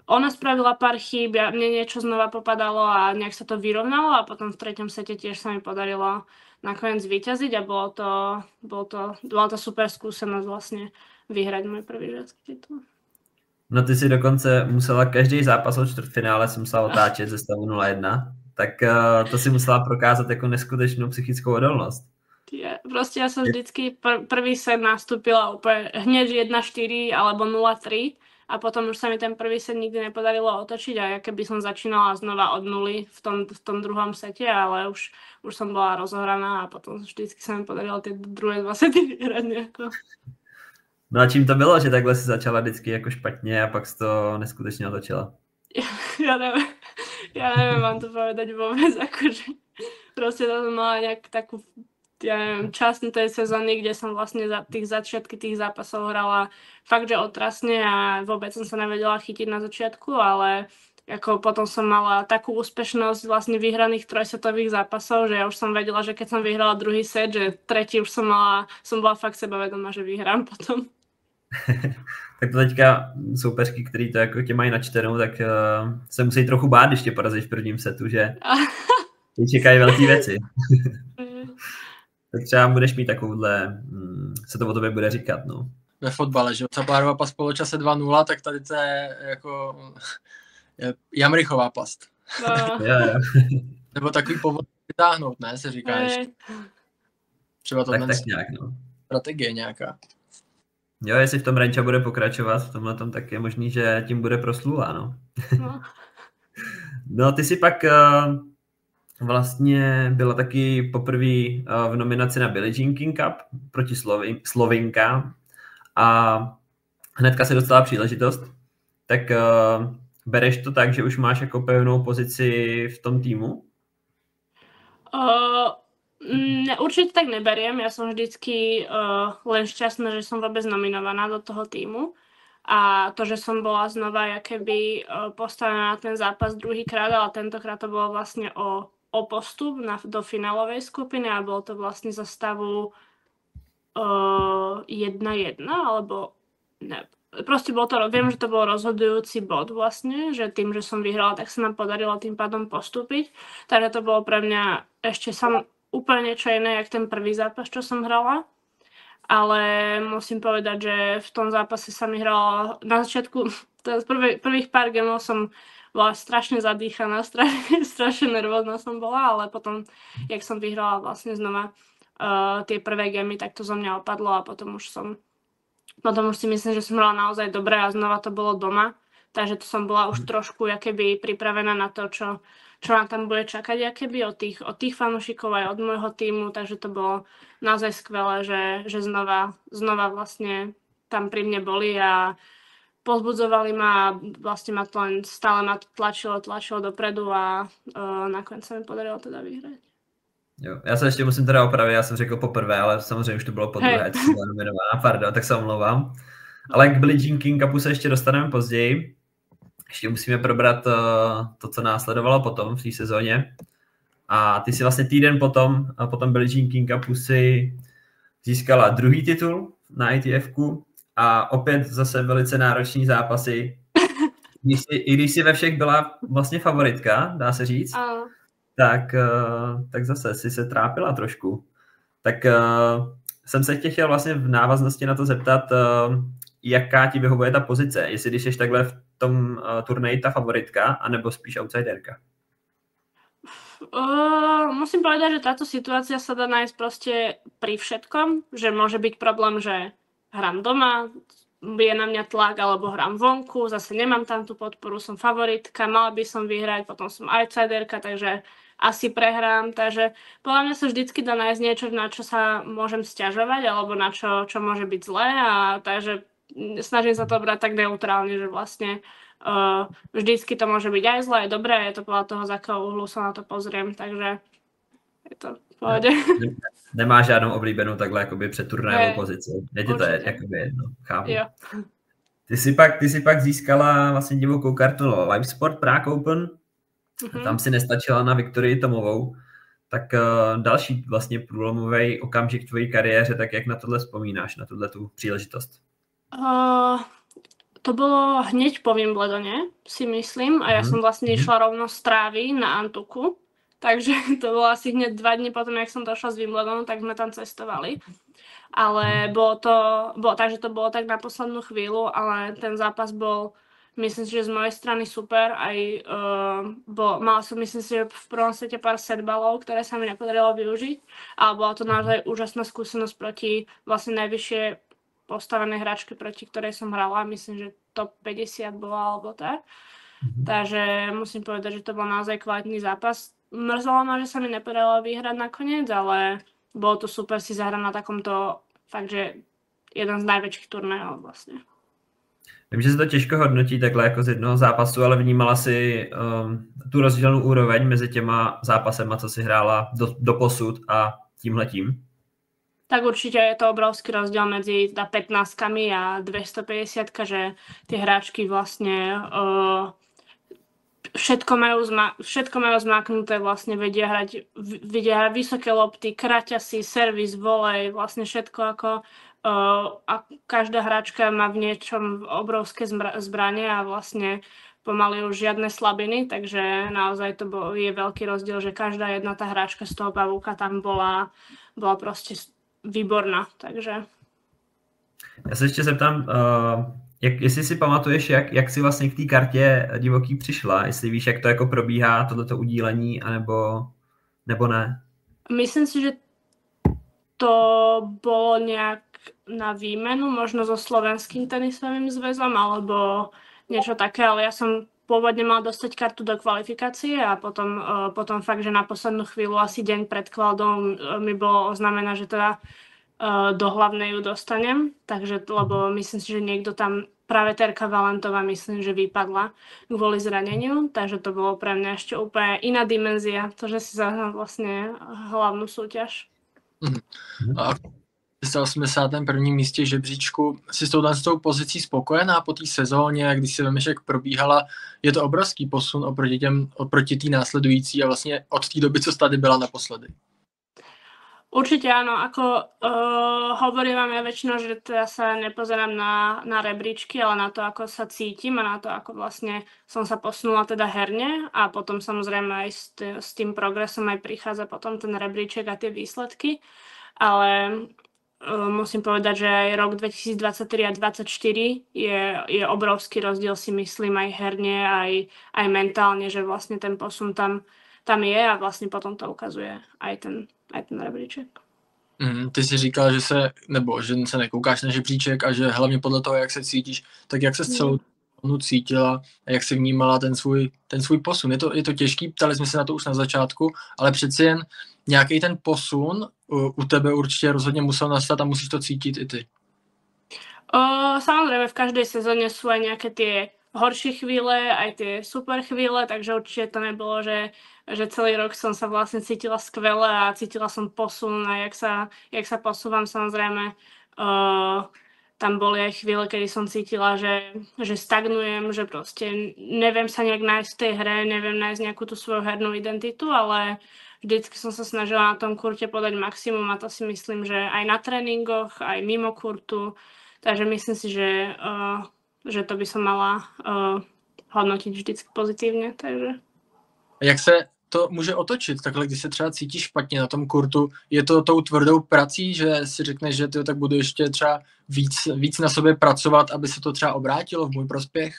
Ona spravila pár chýb, mne niečo znova popadalo a nejak sa to vyrovnalo a potom v treťom sete tiež sa mi podarilo nakoniec vyťaziť a bola to super skúsenosť vlastne vyhrať môj prvý ženský titul. No ty si dokonce musela každý zápas od čtvrtfinále si musela otáčet ze stavu 0-1, tak to si musela prokázat jako neskutečnou psychickou odolnost. Proste ja som vždycky prvý set nastúpila úplne hneď 1-4 alebo 0-3 a potom už sa mi ten prvý set nikdy nepodarilo otočiť a ja keby som začínala znova od nuly v tom druhom sete, ale už som bola rozohraná a potom vždycky sa mi podarilo tie druhé dva sety vyhrať nejako. No a čím to bylo, že takhle si začala vždycky jako špatně a pak si to neskutečně otočila? Ja neviem vám to povedať vôbec, akože proste to mala nejak takú časť tej sezóny, kde som vlastne za začiatky tých zápasov hrala fakt, že otrasne a vôbec som sa nevedela chytiť na začiatku, ale ako potom som mala takú úspešnosť vlastne vyhraných trojsetových zápasov, že ja už som vedela, že keď som vyhrala druhý set, že tretí už som bola fakt sebavedomá, že vyhrám potom. Tak to teďka soupeřky, který to jako tě mají načtenou, tak se musí trochu bát, když tě porazíš v prvním setu, že tě čekají velké věci. Tak třeba budeš mít takovouhle, se to o tobě bude říkat, no. Ve fotbale, že Caplárova pas v poločase 2-0, tak tady to je jako Jamrichová past. Jo. Nebo takový povod vytáhnout, ne, se říká ještě. Třeba to tak nějak, no. Strategie nějaká. Jo, jestli v tom Renča bude pokračovat v tomhletom, tak je možný, že tím bude proslulá, no. No, ty si pak vlastně byla taky poprvé v nominaci na Billie Jean King Cup proti Slovinkám a hnedka se dostala příležitost. Tak bereš to tak, že už máš jako pevnou pozici v tom týmu? Určite tak neberiem, ja som vždycky len šťastná, že som vôbec nominovaná do toho týmu a to, že som bola znova keby postavená na ten zápas druhýkrát, ale tentokrát to bolo vlastne o postup do finálovej skupiny a bolo to vlastne za stavu 1-1, alebo ne. Proste bolo to, viem, že to bol rozhodujúci bod vlastne, že tým, že som vyhrala, tak sa nám podarilo tým pádom postúpiť. Takže to bolo pre mňa ešte úplne niečo iné, jak ten prvý zápas, čo som hrala. Ale musím povedať, že v tom zápase sa mi hrala na začiatku, prvých pár gemov som bola strašne zadýchaná, strašne nervózna som bola, ale potom, jak som vyhrala vlastne znova tie prvé gemy, tak to zo mňa opadlo a potom už si myslím, že som hrala naozaj dobre a znova to bolo doma, takže to som bola už trošku jakoby pripravená na to, čo nám tam bude čakať jakoby od tých fanúšikov aj od môjho týmu, takže to bolo naozaj skvelé, že znova vlastne tam pri mne boli a pozbudzovali ma a vlastne ma to len stále tlačilo dopredu a nakoniec sa mi podarilo teda vyhrať. Jo, já se ještě musím teda opravit, já jsem řekl poprvé, ale samozřejmě už to bylo podruhé, co byla nominovaná, pardon, tak se omlouvám. Ale k Billie Jean King Cupu se ještě dostaneme později. Ještě musíme probrat to, co následovalo potom v té sezóně. A ty si vlastně týden potom Billie Jean King Cupu si získala druhý titul na ITF-ku a opět zase velice náročný zápasy. I když si ve všech byla vlastně favoritka, dá se říct, tak zase si se trápila trošku. Tak jsem se tě chtěl vlastně v návaznosti na to zeptat, jaká ti vyhovuje ta pozice, jestli když jsi takhle v tom turnaji ta favoritka, anebo spíš outsiderka? Musím povedať, že táto situácia sa dá nájsť proste pri všetkom, že môže byť problém, že hrám doma, je na mňa tlak, alebo hrám vonku, zase nemám tam tú podporu, som favoritka, mala by som vyhrať, potom som outsiderka, takže asi prehrám, takže podľa mňa sa vždycky dá nájsť niečo, na čo sa môžem sťažovať, alebo na čo môže byť zlé, a takže snažím sa to brať tak neutrálne, že vlastne vždycky to môže byť aj zlé, aj dobré, je to podľa toho, z akého uhlu sa na to pozriem, takže je to v pohode. Nemá žádnou oblíbenou takhle jakoby předturnajovou pozici. Je ti to jakoby jedno, chápu. Jo. Ty si pak získala vlastně divokou kartu Live Sport Prague Open, tam si nestačila na Viktorii Tomovou, tak další vlastně průlomový okamžik v tvojí kariéře, tak jak na tohle vzpomínáš, na tuhle tu příležitost? To bolo hneď po Wimbledone, si myslím, a ja som vlastne išla rovno z Trávy na Antuku, takže to bolo asi hneď 2 dní potom, jak som došla z Wimbledonu, tak sme tam cestovali. Ale takže to bolo tak na poslednú chvíľu, ale ten zápas bol, myslím si, že z mojej strany super, aj mala som, myslím si, že v prvom sete pár setbalov, ktoré sa mi nepodarilo využiť, ale bola to naozaj úžasná skúsenosť proti vlastne najvyššie postavené hračky, proti ktorej som hrala, myslím, že top 50 bola alebo tak. Takže musím povedať, že to bol naozaj kvalitný zápas. Mrzelo ma, že sa mi nepodarilo vyhrať nakoniec, ale bolo to super si zahrať na takomto fakt, že jeden z najväčších turnajov vlastne. Vím, že se to těžko hodnotí takhle jako z jednoho zápasu, ale vnímala si tu rozdílnou úroveň mezi těma zápasema, co si hrála do posud a tímhletím? Tak určite je to obrovský rozdiel medzi 15-kami a 250, že tie hráčky vlastne všetko majú zmáknuté, vlastne vedia hrať vysoké lopty, kraťasy, servis, volej, vlastne všetko ako a každá hráčka má v niečom obrovské zbranie a vlastne pomaly už žiadne slabiny, takže naozaj je veľký rozdiel, že každá jedna tá hráčka z toho pavúka tam bola proste výborná, takže... Já se ještě zeptám, jestli si pamatuješ, jak si vlastně k té kartě divoký přišla, jestli víš, jak to jako probíhá, tohleto udílení, nebo ne? Myslím si, že to bolo nejak na výmenu, možno so Slovenským tenisovým zväzom, alebo niečo také, ale ja som pôvodne mala dostať kartu do kvalifikácie a potom fakt, že na poslednú chvíľu, asi deň pred kvaldou, mi bolo oznamené, že teda do hlavnej ju dostanem, takže, lebo myslím si, že niekto tam, práve Terka Valentová, myslím, že vypadla kvôli zraneniu, takže to bolo pre mňa ešte úplne iná dimenzia, to, že si zahrám vlastne hlavnú súťaž. A v 81. místě žebříčku si s tou pozicí spokojená po té sezóně, když si vemeš, jak probíhala, je to obrovský posun oproti té následující a vlastně od té doby, co tady byla naposledy. Určite áno, ako hovorím vám ja väčšinou, že teda sa nepozerám na rebríčky, ale na to, ako sa cítim a na to, ako vlastne som sa posunula teda herne a potom samozrejme aj s tým progresom aj prichádza potom ten rebríček a tie výsledky, ale musím povedať, že aj rok 2023 a 2024 je obrovský rozdiel, si myslím, aj herne, aj mentálne, že vlastne ten posun tam je a vlastne potom to ukazuje aj ten rebríček. Ty si říkala, že se nekoukáš na žebříček a že hlavně podle toho, jak se cítíš, tak jak se celou cítila a jak si vnímala ten svůj posun. Je to těžký, ptali jsme se na to už na začátku, ale přeci jen nějaký ten posun u tebe určitě rozhodně musel nastat a musíš to cítit i ty. Samozrejme, v každej sezóne sú aj nejaké tie horšie chvíle, aj tie super chvíle, takže určite to nebolo, že celý rok som sa vlastne cítila skvele a cítila som posun a jak sa posúvam, samozrejme. Tam boli aj chvíle, kedy som cítila, že stagnujem, že proste neviem sa nejak nájsť v tej hre, neviem nájsť nejakú tú svoju hernú identitu, ale vždycky som sa snažila na tom kurte podať maximum a to si myslím, že aj na tréningoch, aj mimo kurtu. Takže myslím si, že to by som mala hodnotiť vždycky pozitívne. Takže. Jak se to může otočit takhle, když se třeba cítíš špatně na tom kurtu? Je to tou tvrdou prací, že si řekneš, že tak budu ještě třeba víc na sobě pracovat, aby se to třeba obrátilo v můj prospěch?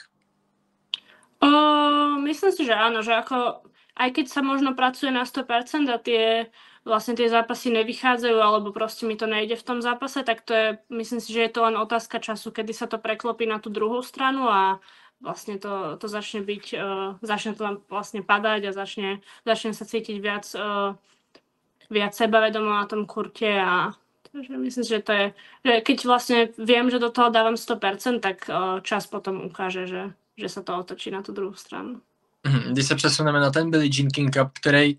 Myslím si, že áno, že ako aj keď sa možno pracuje na 100% a tie zápasy nevychádzajú, alebo proste mi to nejde v tom zápase, tak to je, myslím si, že je to len otázka času, kedy sa to preklopí na tú druhú stranu a vlastne to začne byť, začne to tam vlastne padať a začne sa cítiť viac sebavedomo na tom kurte a takže myslím si, že to je, že keď vlastne viem, že do toho dávam 100%, tak čas potom ukáže, že sa to otočí na tú druhú stranu. Když se přesuneme na ten Billie Jean King Cup, který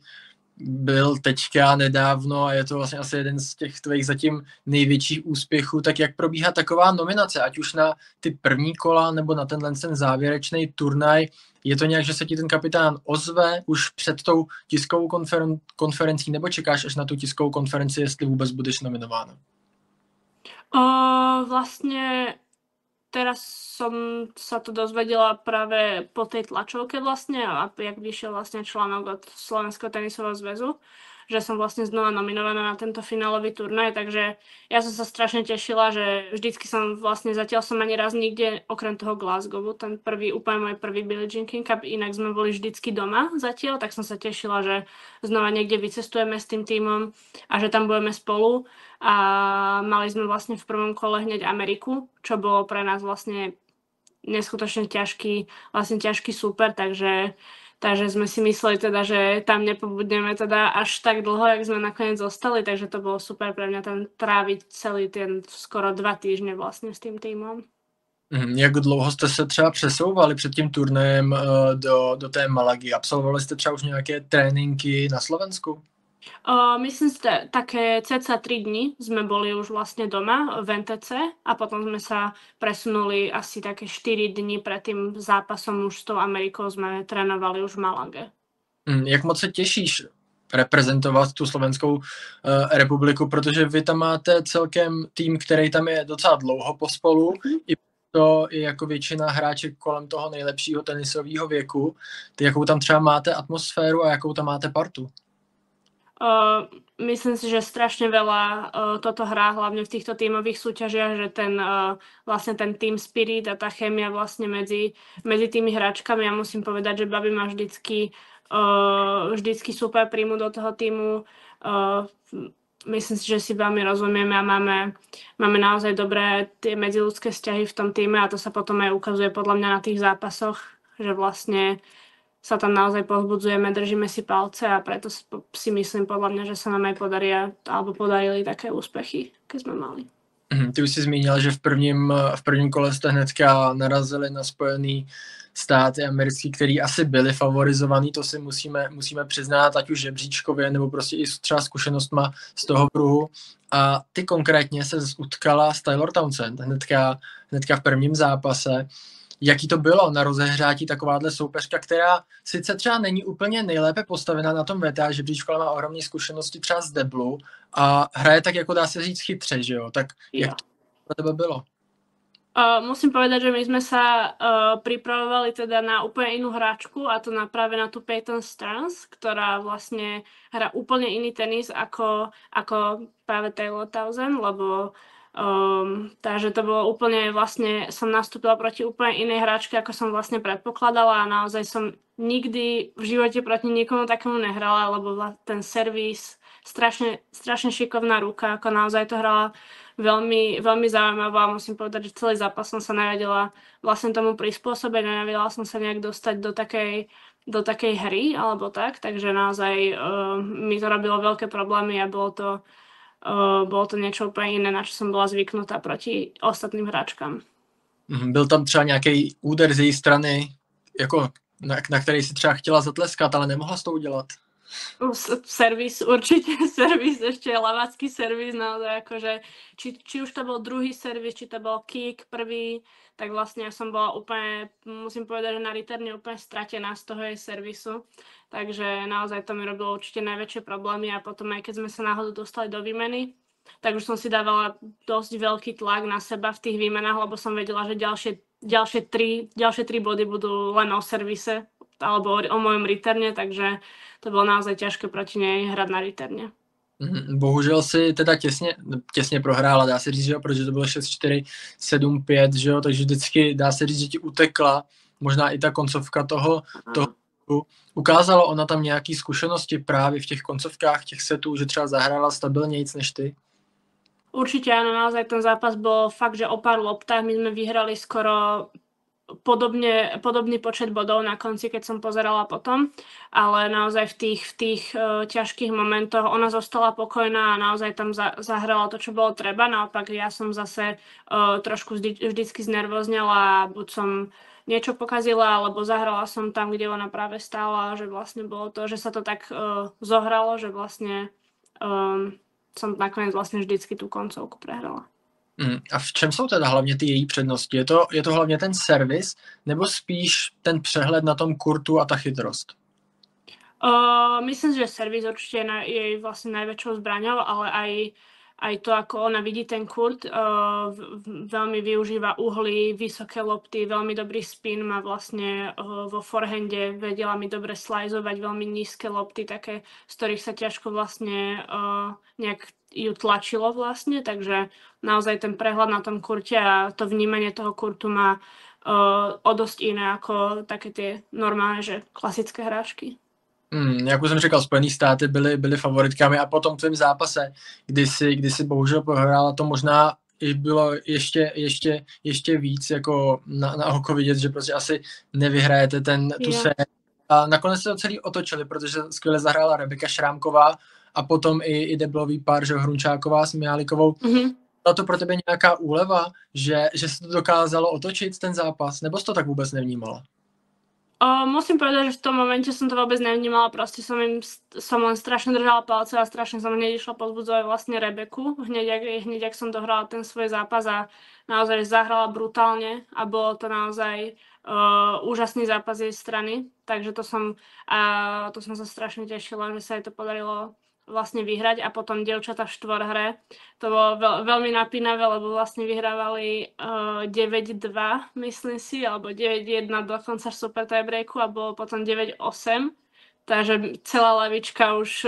byl teďka nedávno a je to vlastně asi jeden z těch tvých zatím největších úspěchů, tak jak probíhá taková nominace, ať už na ty první kola nebo na ten závěrečný turnaj, je to nějak, že se ti ten kapitán ozve už před tou tiskovou konferencí nebo čekáš až na tu tiskovou konferenci, jestli vůbec budeš nominována? Vlastne teraz som sa to dozvedela práve po tej tlačovke vlastne a jak vyšiel vlastne článok od Slovenského tenisového zväzu, že som vlastne znova nominovaná na tento finálový turnaj, takže ja som sa strašne tešila, že vždycky som vlastne, zatiaľ som ani raz nikde, okrem toho Glasgowu, ten úplne môj prvý Billie Jean King Cup, inak sme boli vždycky doma zatiaľ, tak som sa tešila, že znova niekde vycestujeme s tým tímom a že tam budeme spolu a mali sme vlastne v prvom kole hneď Ameriku, čo bolo pre nás vlastne neskutočne ťažký super, takže sme si mysleli teda, že tam nepobudneme teda až tak dlho, jak sme nakoniec zostali, takže to bolo super pre mňa tam tráviť celý ten skoro 2 týždne vlastne s tým týmom. Jak dlouho jste se třeba přesouvali před tím turnajem do té Malagy? Absolvovali jste třeba už nějaké tréninky na Slovensku? Myslím si, že také cca 3 dni sme boli už vlastne doma v NTC a potom sme sa presunuli asi také 4 dni pred tým zápasom už s tou Amerikou sme trénovali už v Malage. Jak moc se těšíš reprezentovat tu Slovenskou republiku, protože vy tam máte celkem tým, který tam je docela dlouho pospolu, i to je jako většina hráček kolem toho nejlepšího tenisového věku. Ty jakou tam třeba máte atmosféru a jakou tam máte partu? Myslím si, že strašne veľa toto hrá hlavne v týchto tímových súťažiach, že vlastne ten team spirit a tá chémia vlastne medzi tými hráčkami. Ja musím povedať, že babi ma vždycky super príjmu do toho tímu. Myslím si, že si veľmi rozumieme a máme naozaj dobré tie medziľudské vzťahy v tom tíme a to sa potom aj ukazuje podľa mňa na tých zápasoch, že vlastne sa tam naozaj povzbudzujeme, držíme si palce a preto si myslím podľa mňa, že sa nám aj podarili také úspechy, keď sme mali. Ty už si zmínila, že v prvním kole jste hnedka narazili na Spojený státy americký, který asi byli favorizovaný, to si musíme přiznat, ať už žebříčkově, nebo prostě i třeba zkušenostma z toho kruhu. A ty konkrétně se utkala s Taylor Townsend hnedka v prvním zápase. Jaký to bylo na rozehřátí takováhle soupeřka, která sice třeba není úplně nejlépe postavená na tom VTA žebříčku, ale má ohromné zkušenosti třeba z deblu a hraje tak, jako dá se říct, chytře, že jo? Tak jak to pro tebe bylo? Musím povedať, že my sme sa pripravovali teda na úplne inú hráčku a to práve na tú Peyton Stearns, ktorá vlastne hrá úplne iný tenis ako práve Taylor Townsend, lebo takže to bolo úplne vlastne, som nastúpila proti úplne inej hráčke, ako som vlastne predpokladala a naozaj som nikdy v živote proti nikomu takému nehrala, lebo ten servis, strašne šikovná ruka, ako naozaj to hrala veľmi, veľmi zaujímavá a musím povedať, že celý zápas som sa nevedela vlastne tomu prispôsobiť, nevedela som sa nejak dostať do takej hry alebo tak, takže naozaj mi to robilo veľké problémy a bolo to niečo úplne iné, na čo som bola zvyknutá proti ostatným hráčkám. Byl tam třeba nějaký úder z její strany, jako na který si třeba chtěla zatleskat, ale nemohla s to udělat? Servis, určite servis, ešte lavacký servis, naozaj akože, či už to bol druhý servis, či to bol kick prvý, tak vlastne ja som bola úplne, musím povedať, že na reterne úplne stratená z toho jej servisu, takže naozaj to mi robilo určite najväčšie problémy a potom aj keď sme sa náhodou dostali do výmeny, tak už som si dávala dosť veľký tlak na seba v tých výmenách, lebo som vedela, že ďalšie tri body budú len o servise alebo o mojom reterne, takže to bylo naozaj ťažké proti něj hrát na reterne. Bohužel si teda těsně prohrála, dá se říct, že jo, protože to bylo 6-4, 7-5, že jo, takže vždycky dá se říct, že ti utekla, možná i ta koncovka toho. Ukázala ona tam nějaký zkušenosti právě v těch koncovkách těch setů, že třeba zahrála stabilnějc než ty? Určite áno, naozaj ten zápas bol fakt, že o pár loptách my sme vyhrali skoro podobný počet bodov na konci, keď som pozerala potom, ale naozaj v tých ťažkých momentoch ona zostala pokojná a naozaj tam zahrala to, čo bolo treba. Naopak ja som zase trošku vždycky znervoznela a buď som niečo pokazila, alebo zahrala som tam, kde ona práve stála, že vlastne bolo to, že sa to tak zohralo, že vlastne som nakoniec vlastne vždycky tú koncovku prehrala. A v čem jsou teda hlavně ty její přednosti? Je to hlavně ten servis, nebo spíš ten přehled na tom kurtu a ta chytrost? Myslím, že servis určite je jej vlastne najväčšou zbraňou, ale aj to, ako ona vidí ten kurt, veľmi využíva uhly, vysoké lopty, veľmi dobrý spin má vlastne vo forehande, vedela mi dobre slajzovať veľmi nízke lopty, také, z ktorých sa ťažko vlastne nejak ju tlačilo vlastne, takže naozaj ten prehľad na tom kurte a to vnímanie toho kurtu má o dosť iné ako také tie normálne, že klasické hráčky. Jak už jsem říkal, Spojený státy byly favoritkami a po tom tvém zápase, kdy si bohužel prohrála, to možná i bylo ještě víc jako na oko vidět, že prostě asi nevyhrajete tu sérii. A nakonec se to celý otočili, protože skvěle zahrála Rebeka Šrámková a potom i deblový pár, že Hrunčáková s Mihálikovou. Byla to pro tebe nějaká úleva, že se to dokázalo otočit ten zápas, nebo jsi to tak vůbec nevnímala? Musím povedať, že v tom momente som to vôbec nevnímala, proste som len strašne držala palce a strašne som hneď išla pozbudzovať vlastne Rebeku, hneď jak som dohrala ten svoj zápas a naozaj zahrala brutálne a bolo to naozaj úžasný zápas jej strany, takže to som sa strašne tešila, že sa jej to podarilo vlastne vyhrať a potom dievčatá v štvorhre. To bolo veľmi napínavé, lebo vlastne vyhrávali 9-2, myslím si, alebo 9-1 dokonca v super tiebreaku a bolo potom 9-8. Takže celá lavička už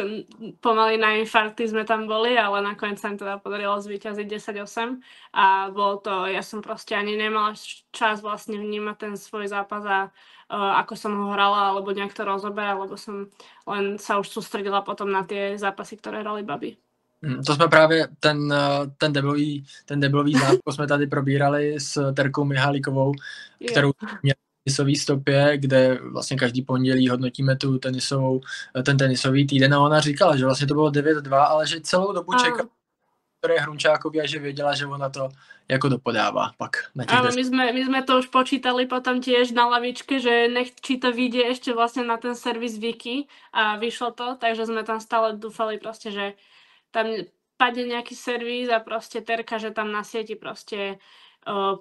pomaly na infarkty sme tam boli, ale nakoniec sa im teda podarilo zvíťaziť 10-8 a bolo to, ja som proste ani nemala čas vlastne vnímať ten svoj zápas a ako som ho hrala, alebo nejak to rozoberať, lebo som len sa už sústredila potom na tie zápasy, ktoré hrali baby. To jsme právě ten deblový zápas jsme tady probírali s Terkou Mihálíkovou, kterou měla tenisový stopě, kde vlastně každý pondělí hodnotíme ten tenisový týden a ona říkala, že vlastně to bylo 9-2, ale že celou dobu čekala Hrunčákovi a že věděla, že ona to jako dopodává pak na těch. Áno, my sme to už počítali potom tiež na lavičke, že či to vyjde ešte vlastne na ten servis Vicky a vyšlo to, takže sme tam stále dúfali proste, že tam padne nejaký servis a proste Terka, že tam na sieti proste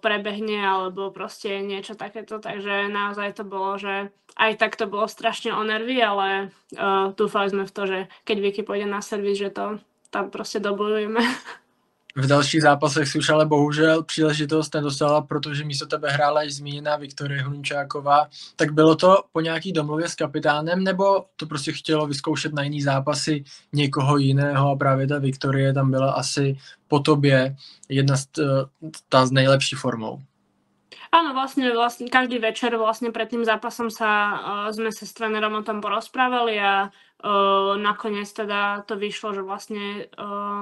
prebehne alebo proste niečo takéto, takže naozaj to bolo, že aj tak to bolo strašne o nervy, ale dúfali sme v to, že keď Vicky pôjde na servis, že to tam prostě dobojujeme. V dalších zápasech si už ale bohužel příležitost nedostala, protože místo tebe hrála již zmíněná Viktorie Hrunčáková. Tak bylo to po nějaký domluvě s kapitánem, nebo to prostě chtělo vyzkoušet na jiný zápasy někoho jiného a právě ta Viktorie tam byla asi po tobě jedna z nejlepší formou? Áno, vlastne každý večer vlastne pred tým zápasom sme sa s trénerom o tom porozprávali a nakoniec teda to vyšlo, že vlastne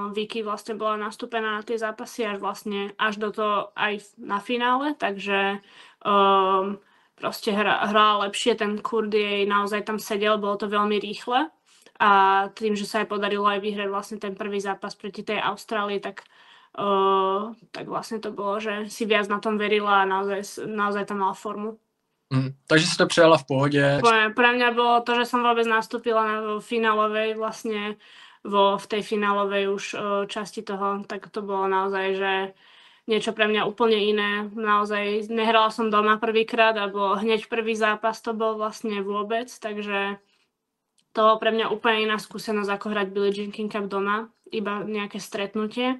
Vicky vlastne bola nastúpená na tie zápasy až do toho aj na finále, takže proste hrala lepšie, ten kurd jej naozaj tam sedel, bolo to veľmi rýchle a tým, že sa jej podarilo aj vyhrať vlastne ten prvý zápas proti tej Austrálii, tak vlastne to bolo, že si viac na tom verila a naozaj tam mala formu. Takže si to přijala v pohodě? Pre mňa bolo to, že som vôbec nastúpila na finálovej vlastne v tej finálovej už časti toho, tak to bolo naozaj, že niečo pre mňa úplne iné. Naozaj nehrala som doma prvýkrát, alebo hneď prvý zápas to bol vlastne vôbec, takže to bolo pre mňa úplne iná skúsenosť ako hrať Billie Jean King Cup doma, iba nejaké stretnutie.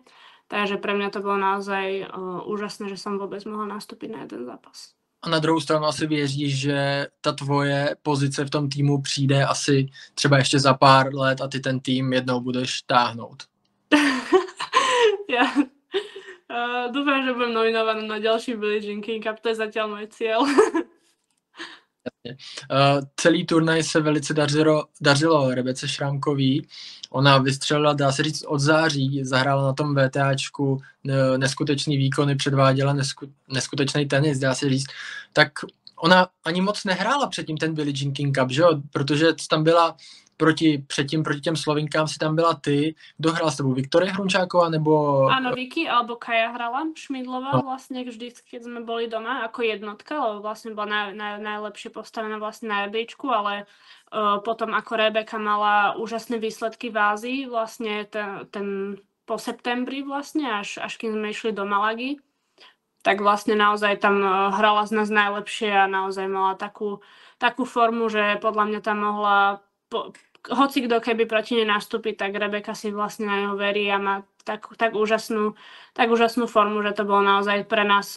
Takže pre mňa to bolo naozaj úžasné, že som vôbec mohla nastúpiť na jeden zápas. A na druhou stranu asi věříš, že ta tvoje pozice v tom týmu přijde asi třeba ještě za pár let a ty ten tým jednou budeš táhnout. Ja dúfam, že budem nominovaná na ďalší Billie Jean King Cup, to je zatiaľ môj cieľ. Celý turnaj se velice dařilo Rebece Šrámkový. Ona vystřelila, dá se říct, od září, zahrála na tom VTAčku neskutečný výkony, předváděla neskutečný tenis, dá se říct. Tak ona ani moc nehrála předtím ten Billie Jean King Cup, že jo? Protože tam byla proti těm Slovinkám si tam byla ty. Kdo hrál s tebou? Viktoria Hrunčáková nebo... Áno, Vicky alebo Kaja hrala Šmídlová vlastne vždy, keď sme boli doma ako jednotka, lebo vlastne bola najlepšie postavená vlastne na rebríčku, ale potom ako Rebeka mala úžasné výsledky v Ázii, vlastne ten po septembri vlastne, až kým sme išli do Malagy, tak vlastne naozaj tam hrala z nás najlepšie a naozaj mala takú formu, že podľa mňa tam mohla hoci kto keby proti nej nastúpi, tak Rebeka si vlastne na ňo verí a má tak úžasnú formu, že to bolo naozaj pre nás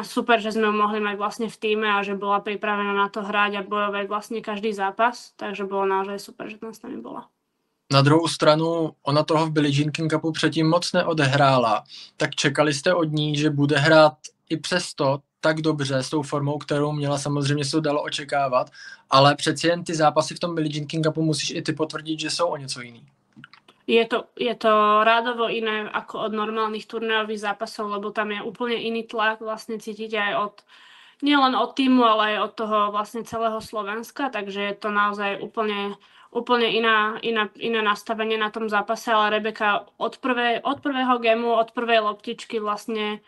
super, že sme ju mohli mať vlastne v týme a že bola pripravená na to hrať a bojovať vlastne každý zápas, takže bolo naozaj super, že tam s nami bola. Na druhou stranu, ona toho v Billie Jean King Cupu předtím moc neodehrála, tak čekali jste od ní, že bude hrát i přesto tak dobře s tou formou, kterou měla, samozřejmě se to dalo očekávat, ale přeci jen ty zápasy v tom Billie Jean King Cupu musíš i ty potvrdit, že jsou o něco jiný. Je to rádovo iné ako od normálnych turnajových zápasov, lebo tam je úplne iný tlak vlastne cítite aj nielen od týmu, ale aj od toho vlastne celého Slovenska, takže je to naozaj úplne iné nastavenie na tom zápase, ale Rebeka od prvého gému, od prvej loptičky vlastne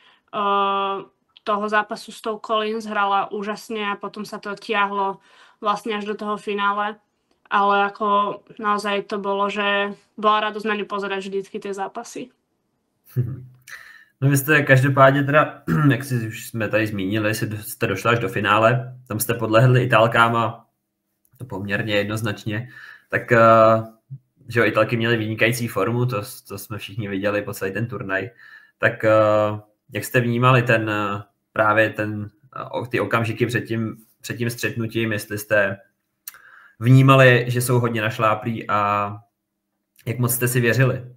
toho zápasu s tou Collins hrala úžasne a potom sa to tiahlo vlastne až do toho finále. Ale ako naozaj to bolo, že bola radosť na ňu pozerať vždycky tie zápasy. No vy jste každopádně teda, jak si už jsme tady zmínili, jste došli až do finále, tam jste podlehli Italkám to poměrně jednoznačně, tak že jo, Italky měly vynikající formu, to jsme všichni viděli po celý ten turnaj, tak jak jste vnímali ty okamžiky před tím střetnutím, jestli jste vnímali, že jsou hodně našláplí a jak moc jste si věřili?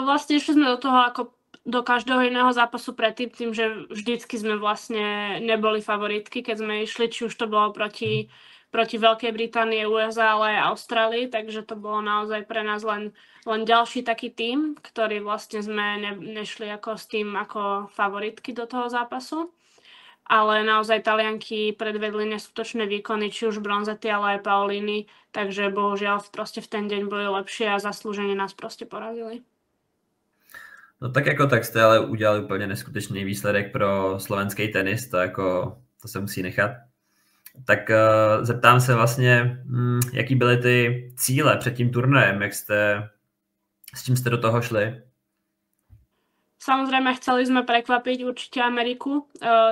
Vlastne išli sme do toho ako do každého iného zápasu predtým, tým, že vždycky sme vlastne neboli favoritky, keď sme išli, či už to bolo proti Veľkej Británii, USA, ale aj Austrálii, takže to bolo naozaj pre nás len ďalší taký tím, ktorý vlastne sme nešli ako s tým ako favoritky do toho zápasu. Ale naozaj Talianky predvedli neskutočné výkony, či už Bronzetti, ale aj Paolini, takže bohužiaľ proste v ten deň boli lepšie a zaslúžene nás proste porazili. No tak jako tak jste ale udělali úplně neskutečný výsledek pro slovenský tenis, to se musí nechat. Tak zeptám se vlastně, jaký byly ty cíle před tím turnajem, s čím jste do toho šli? Samozrejme, chceli sme prekvapiť určite Ameriku,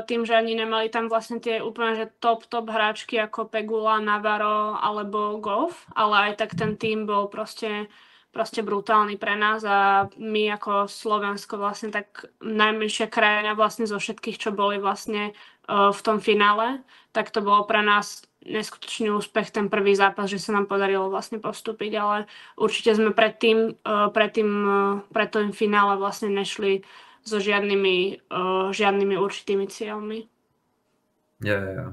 tým, že ani nemali tam vlastne tie úplne že top hráčky ako Pegula, Navarro alebo Gauff, ale aj tak ten tým bol proste brutálny pre nás a my ako Slovensko vlastne tak najmenšia krajina vlastne zo všetkých, čo boli vlastne v tom finále, tak to bolo pre nás neskutočný úspech ten prvý zápas, že sa nám podarilo vlastne postúpiť, ale určite sme pre tým finále vlastne nešli so žiadnymi určitými cieľmi. Jo.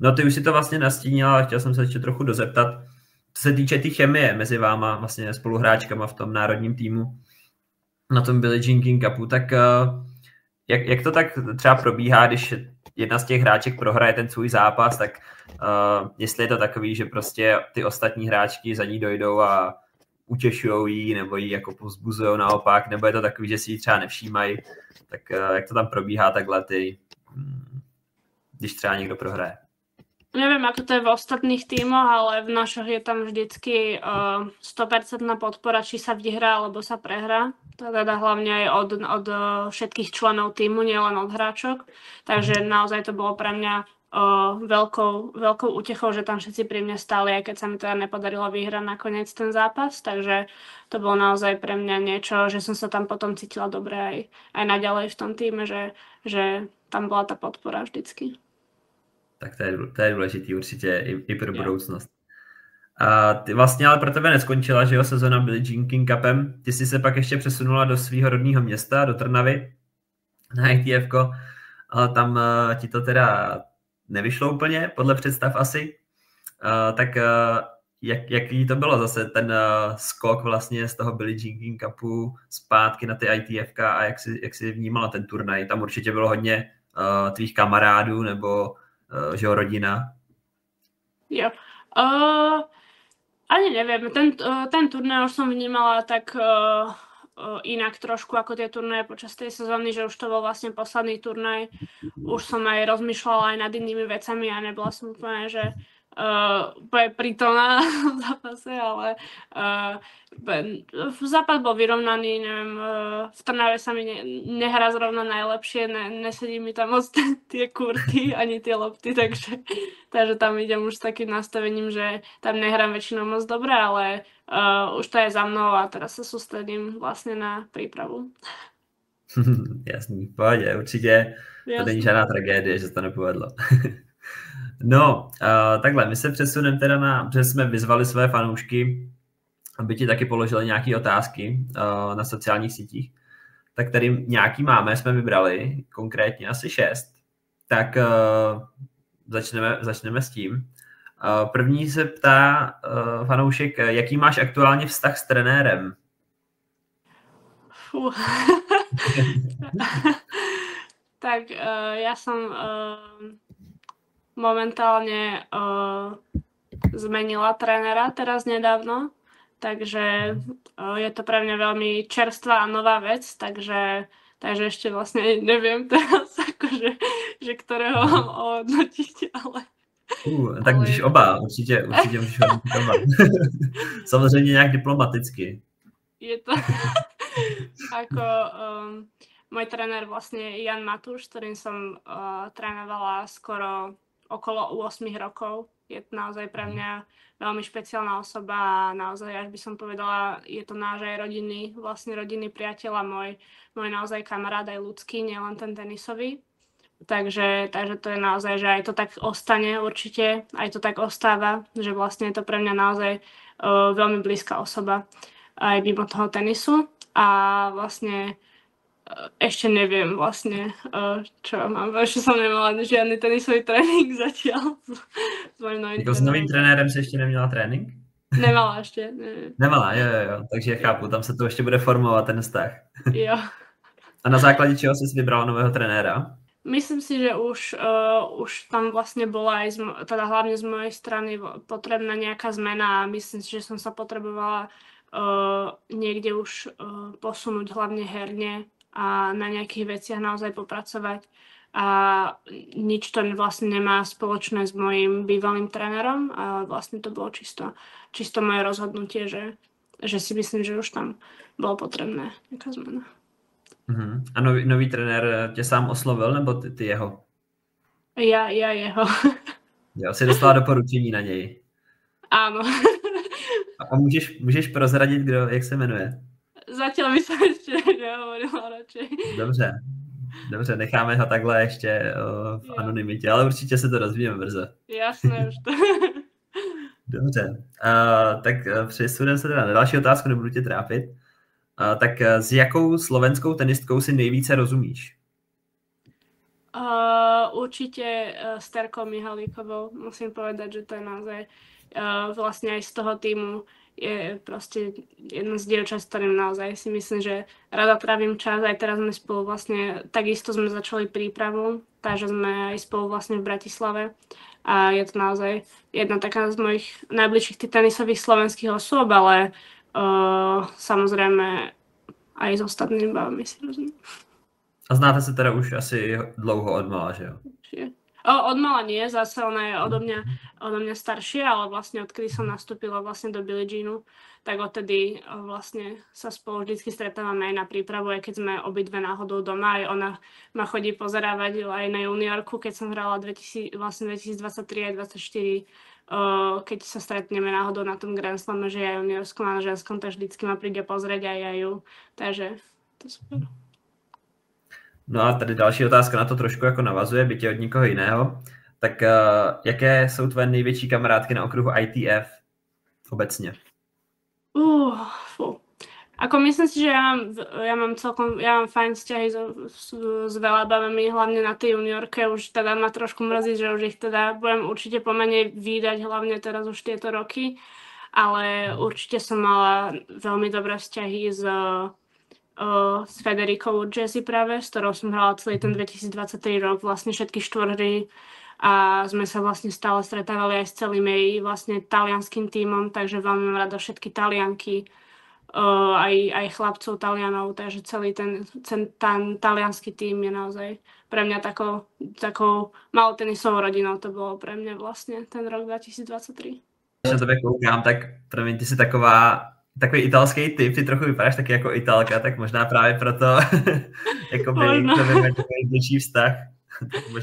No ty už si to vlastně nastínila, ale chtěl jsem se ještě trochu dozeptat. Co se týče té chemie mezi váma, vlastně spoluhráčkama v tom národním týmu, na tom Billie Jean King Cupu, tak jak to tak třeba probíhá, když jedna z těch hráček prohraje ten svůj zápas, tak jestli je to takový, že prostě ty ostatní hráčky za ní dojdou a utěšujou jí, nebo jí jako povzbuzujou naopak, nebo je to takový, že si ji třeba nevšímají, tak jak to tam probíhá takhle když třeba někdo prohraje? Neviem, ako to je v ostatných tímoch, ale v našich je tam vždycky 100% podpora, či sa vyhrá, alebo sa prehrá. To teda hlavne aj od všetkých členov tímu, nielen od hráčok. Takže naozaj to bolo pre mňa veľkou útechou, že tam všetci pri mne stáli, aj keď sa mi teda nepodarilo vyhrať nakoniec ten zápas. Takže to bolo naozaj pre mňa niečo, že som sa tam potom cítila dobre aj naďalej v tom týme, že tam bola tá podpora vždycky. Tak to je důležitý určitě i pro budoucnost. A ty vlastně ale pro tebe neskončila, že jo, sezona Billie Jean King Cupem. Ty jsi se pak ještě přesunula do svého rodného města, do Trnavy, na ITF-ko, ale tam ti to teda nevyšlo úplně, podle představ asi. Tak jaký to bylo zase ten skok vlastně z toho Billie Jean King Cupu zpátky na ty ITF-ka a jak jsi vnímala ten turnaj? Tam určitě bylo hodně tvých kamarádů nebo že jo, rodina? Jo. Ani neviem. Ten turnaj už som vnímala tak inak trošku ako tie turnaje počas tej sezóny, že už to bol vlastne posledný turnaj. Už som aj rozmýšľala aj nad inými vecami a nebola som úplne, že prítomná v zápase, ale zápas bol vyrovnaný, neviem, v Trnave sa mi nehrá zrovna najlepšie, nesedí mi tam moc tie kurty, ani tie lopty, takže tam idem už s takým nastavením, že tam nehrám väčšinou moc dobre, ale už to je za mnou a teraz sa sústredím vlastne na prípravu. Jasný, v pohodě, určitě to není žádná tragédie, že se to nepovedlo. No, takhle, my se přesuneme teda protože jsme vyzvali své fanoušky, aby ti taky položili nějaké otázky na sociálních sítích, tak tady nějaký máme, jsme vybrali, konkrétně asi 6, tak začneme s tím. První se ptá fanoušek, jaký máš aktuálně vztah s trenérem? Tak ja som momentálne zmenila trénera teraz nedávno, takže je to pre mňa veľmi čerstvá a nová vec, takže takže ešte vlastne neviem teraz, akože, že ktorého mám ohodnotiť, ale... Tak můžeš oba, určitě můžeš hodnotit oba. Samozřejmě nějak diplomaticky. Je to ako môj tréner vlastne Jan Matúš, s ktorým som trénovala skoro okolo 8 rokov. Je to naozaj pre mňa veľmi špeciálna osoba a naozaj, až by som povedala, je to náš aj rodinný priateľ a môj naozaj kamarát aj ľudský, nielen ten tenisový. Takže to je naozaj, že aj to tak ostane určite, aj to tak ostáva, že vlastne je to pre mňa naozaj veľmi blízka osoba aj mimo toho tenisu a vlastne ešte neviem vlastne, čo mám, ešte som nemala žiadny tenisový trénink zatiaľ s mojím novým Jako s novým trenérem si ještě neměla trénink? Nemala ještě. Ne. Nemala, jo, takže chápu, tam se to ještě bude formovat ten vztah. Jo. A na základě čeho jsi vybrala nového trenéra? Myslím si, že už tam vlastne bola aj, teda hlavne z mojej strany potrebná nejaká zmena a myslím si, že som sa potrebovala niekde už posunúť hlavne herne a na nejakých veciach naozaj popracovať. A nič to vlastne nemá spoločné s mojím bývalým trénerom a vlastne to bolo čisto moje rozhodnutie, že si myslím, že už tam bolo potrebné nejaká zmena. A nový trenér tě sám oslovil, nebo ty jeho? Ja jeho. Jo, jsi dostala doporučení na něj. Áno. A můžeš prozradit, jak se jmenuje? Zatiaľ by som ešte nehovorila radšej. Dobře, necháme ho takhle ještě v anonymitě, ale určitě se to dozvíme brzo. Jasné, už to. Dobře, tak přesuneme se teda na další otázku, nebudu tě trápit. Tak s jakou slovenskou tenistkou si nejvíce rozumíš? Určite s Terkou Mihalíkovou. Musím povedať, že to je naozaj vlastne aj z toho týmu je proste jedna z dievčat, s ktorým naozaj si myslím, že rada trávim čas. Aj teraz sme spolu vlastne, takisto sme začali prípravu, takže sme aj spolu vlastne v Bratislave. A je to naozaj jedna taká z mojich najbližších tenisových slovenských osôb, ale samozrejme aj s ostatnými bavami si rozumiem. A znáte se teda už asi dlouho odmala, že jo? Odmala nie, zase ona je odo mňa staršia, ale vlastne odkedy som nastúpila vlastne do Billie Jeanu, tak odtedy vlastne sa spolu vždycky stretávame aj na prípravu, aj keď sme obidve náhodou doma, aj ona ma chodí pozerávať aj na juniorku, keď som hrala 2023 a 2024, keď sa stretneme náhodou na tom Grand Slame, že ja juniorskom a na ženskom, tak vždycky ma príde pozrieť aj ja ju, takže to je super. No a tady další otázka na to trošku jako navazuje, byť je od nikoho jiného. Tak jaké jsou tvoje největší kamarádky na okruhu ITF obecně? Ako myslím si, že ja mám fajn vzťahy s veľa babami, hlavne na tej juniorke. Už teda ma trošku mrzí, že už ich teda budem určite pomenej vídať, hlavne teraz už tieto roky. Ale určite som mala veľmi dobré vzťahy s Federikou Urgesi práve, s ktorou som hrala celý ten 2023 rok, vlastne všetky štvorhry a sme sa vlastne stále stretávali aj s celým jej vlastne talianským tímom, takže veľmi mám rada všetky Talianky, aj chlapcov Talianov, takže celý ten talianský tím je naozaj pre mňa takou malou tenisovou rodinou, to bolo pre mňa vlastne ten rok 2023. Když na tebe koukám, tak promiň, ty jsi takový italský typ, ty trochu vypadáš taky jako Italka, tak možná právě proto jakoby to vyjme takový bližší vztah.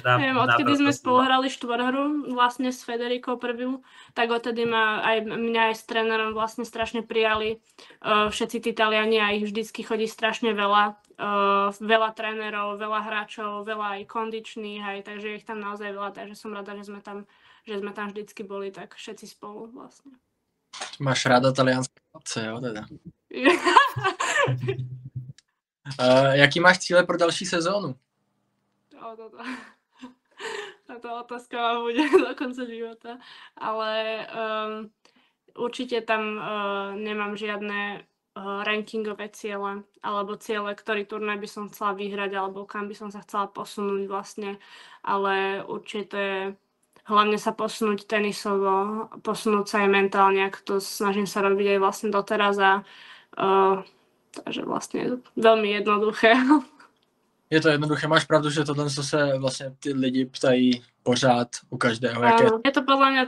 Neviem, odkedy sme spolu hrali štvorhru vlastne s Federikou prvú, tak odtedy mňa aj s trénerom vlastne strašne prijali všetci tí Taliani a ich vždycky chodí strašne veľa. Veľa trénerov, veľa hráčov, veľa aj kondičných, aj, takže ich tam naozaj veľa, takže som rada, že sme tam vždycky boli, tak všetci spolu vlastne. Máš ráda talianské chlapce, jo, teda. Jaký máš cíle pro další sezónu? Táto otázka ma bude do konca života, ale určite tam nemám žiadne rankingové ciele, alebo ciele, ktorý turnaj by som chcela vyhrať, alebo kam by som sa chcela posunúť vlastne, ale určite hlavne sa posunúť tenisovo, posunúť sa aj mentálne, ako to snažím sa robiť aj vlastne doteraz a takže vlastne veľmi jednoduché. Je to jednoduché, máš pravdu, že tohle se vlastně ty lidi ptají pořád u každého. Áno, je to podľa mňa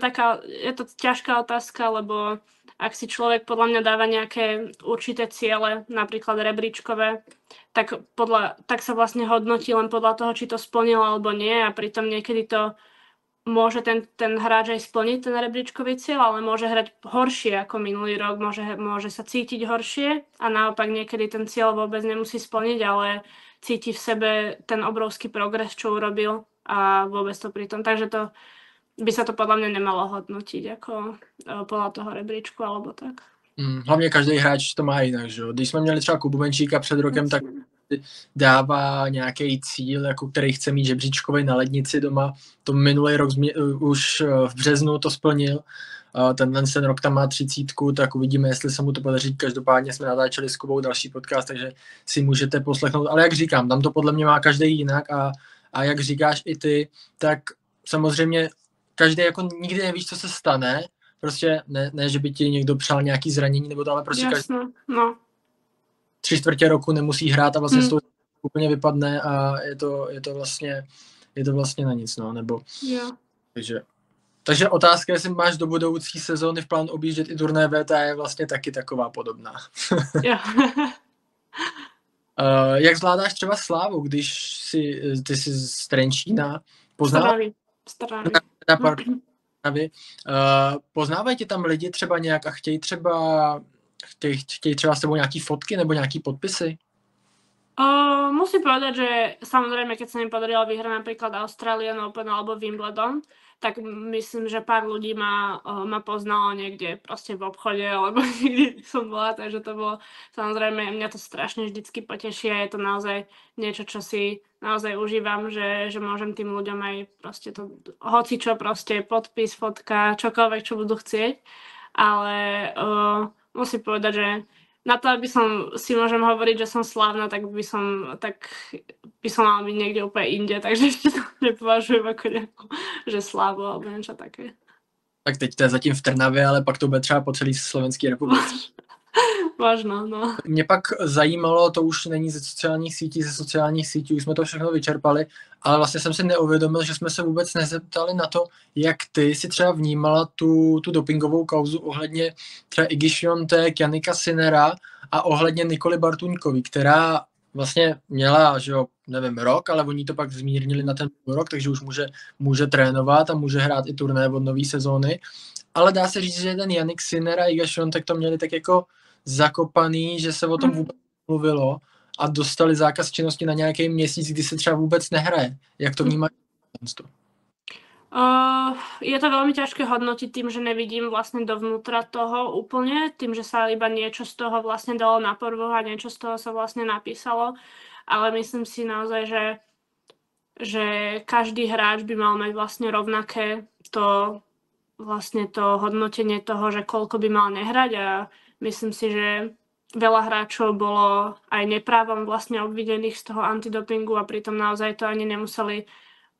je to ťažká otázka, lebo ak si človek podľa mňa dáva nejaké určité ciele, napríklad rebríčkové, tak sa vlastne hodnotí len podľa toho, či to splnil alebo nie, a pritom niekedy to môže ten hráč aj splniť, ten rebríčkový cieľ, ale môže hrať horšie ako minulý rok, môže sa cítiť horšie a naopak niekedy ten cieľ vôbec nemusí splniť, ale cíti v sebe ten obrovský progres, čo urobil, a vôbec to pritom. Takže to by sa to podľa mňa nemalo hodnotiť ako podľa toho rebríčku alebo tak. Hlavně každý hráč to má jinak, že jo. Když jsme měli třeba Kubu Menšíka před rokem, tak dává nějaký cíl, jako který chce mít žebříčkový na lednici doma. To minulý rok už v březnu to splnil. Ten rok tam má 30, tak uvidíme, jestli se mu to podaří. Každopádně jsme natáčeli s Kubou další podcast, takže si můžete poslechnout. Ale jak říkám, tam to podle mě má každý jinak a jak říkáš i ty, tak samozřejmě každý jako nikdy nevíš, co se stane. Prostě ne, že by ti někdo přál nějaký zranění, nebo to, ale prostě každý 3/4 roku nemusí hrát a vlastně z toho úplně vypadne a je to vlastně na nic, no, nebo takže otázka, jestli máš do budoucí sezóny v plánu objíždět i turné VTA, je vlastně taky taková podobná. Jak zvládáš třeba Slávu, když ty jsi z Trenčína? Poznávají tě tam lidi třeba nějak a chtějí třeba s tebou nějaký fotky nebo nějaký podpisy? Musím povedať, že samozrejme, keď sa mi podarilo vyhrať napríklad Australian Open alebo Wimbledon, tak myslím, že pár ľudí ma poznalo niekde proste v obchode, alebo niekde som bola, takže to bolo, samozrejme, mňa to strašne vždycky poteší a je to naozaj niečo, čo si naozaj užívam, že môžem tým ľuďom aj proste to, hocičo proste, podpis, fotka, čokoľvek, čo budú chcieť, ale musím povedať, že na to, aby som si môžem hovoriť, že som slávna, tak by som mala byť niekde úplne inde, takže ešte to nepovažujem ako nejakú, že slávu alebo niečo také. Tak teď to je zatím v Trnavě, ale pak to bude třeba po celé Slovenské republice. Možno, no. Mě pak zajímalo, to už není ze sociálních sítí, už jsme to všechno vyčerpali, ale vlastně jsem si neuvědomil, že jsme se vůbec nezeptali na to, jak ty si třeba vnímala tu dopingovou kauzu ohledně třeba Igy Swiatek, Jannika Sinnera a ohledně Nikoly Bartuňkový, která vlastně měla, že jo, nevím, rok, ale oni to pak zmírnili na ten rok, takže už může trénovat a může hrát i turné od nové sezóny. Ale dá se říct, že ten Jannik Sinner a Iga Swiatek to měli tak jako zakopaný, že se o tom vůbec mluvilo a dostali zákaz činnosti na nějaký měsíc, kdy se třeba vůbec nehraje. Jak to vnímáš? Je to veľmi ťažké hodnotiť tým, že nevidím vlastne dovnútra toho úplne, tým, že sa iba niečo z toho vlastne dalo na povrch a niečo z toho sa vlastne napísalo, ale myslím si naozaj, že každý hráč by mal mať vlastne rovnaké to hodnotenie toho, že koľko by mal nehrať, a myslím si, že veľa hráčov bolo aj neprávom vlastne obvinených z toho antidopingu a pritom naozaj to ani nemuseli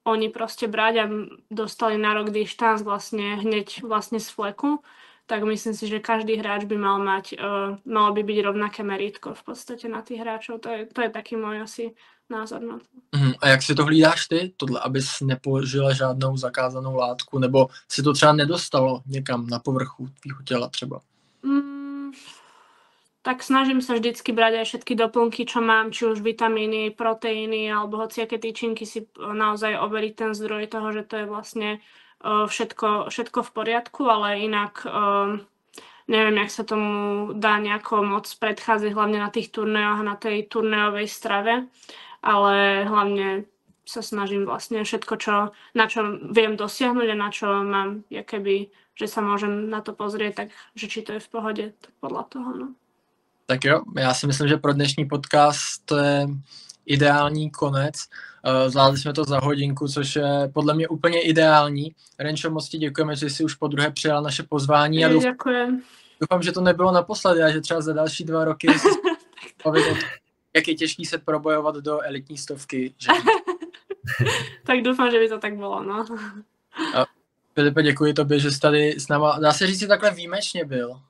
oni proste brať a dostali na rok dištanc hneď z fleku, tak myslím si, že každý hráč by malo by byť rovnaké merítko v podstate na tých hráčov. To je taký môj asi názor na to. A jak si to hlídáš ty, tohle, abys nepožila žádnou zakázanou látku, nebo si to třeba nedostalo někam na povrchu tvýho těla třeba? Tak snažím sa vždycky brať aj všetky doplnky, čo mám, či už vitamíny, proteíny alebo hociaké tyčinky, si naozaj overiť ten zdroj toho, že to je vlastne všetko v poriadku, ale inak neviem, jak sa tomu dá nejako moc predchádzať, hlavne na tých turnéoch a na tej turnéovej strave, ale hlavne sa snažím vlastne všetko, na čo viem dosiahnuť a na čo mám, že sa môžem na to pozrieť, takže či to je v pohode, tak podľa toho, no. Tak jo, já si myslím, že pro dnešní podcast to je ideální konec. Zvládli jsme to za hodinku, což je podle mě úplně ideální. Renčo, moc ti děkujeme, že jsi už podruhé přijal naše pozvání. Děkujem. Doufám, že to nebylo naposledy a že třeba za další 2 roky jak je těžký se probojovat do elitní stovky. Že? Tak doufám, že by to tak bylo, no. Filipe, děkuji tobě, že jsi tady s náma, dá se říct, že takhle výjimečně byl.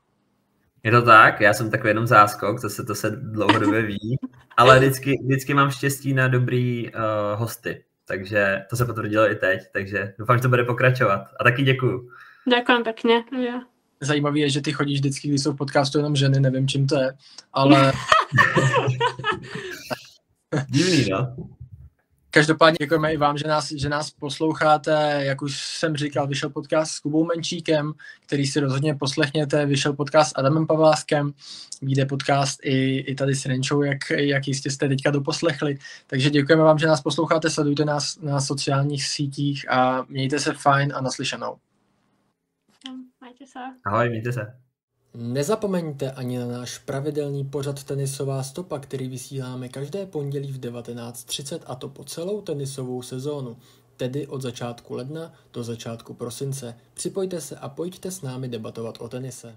Je to tak, já jsem takový jenom záskok, to se dlouhodobě ví, ale vždycky mám štěstí na dobrý hosty, takže to se potvrdilo i teď, takže doufám, že to bude pokračovat. A taky děkuju. Ďakujem pekne. Ja. Zajímavé je, že ty chodíš vždycky, když jsou v podcastu jenom ženy, nevím, čím to je, ale... Divný, no. Každopádně děkujeme i vám, že nás posloucháte. Jak už jsem říkal, vyšel podcast s Kubou Menčíkem, který si rozhodně poslechněte. Vyšel podcast s Adamem Pavláskem. Vyjde podcast i tady s Renčou, jak jistě jste teďka doposlechli. Takže děkujeme vám, že nás posloucháte. Sledujte nás na sociálních sítích a mějte se fajn a naslyšenou. Majte sa. Ahoj, mějte se. Nezapomeňte ani na náš pravidelný pořad Tenisová stopa, který vysíláme každé pondělí v 19:30 a to po celou tenisovou sezónu, tedy od začátku ledna do začátku prosince. Připojte se a pojďte s námi debatovat o tenise.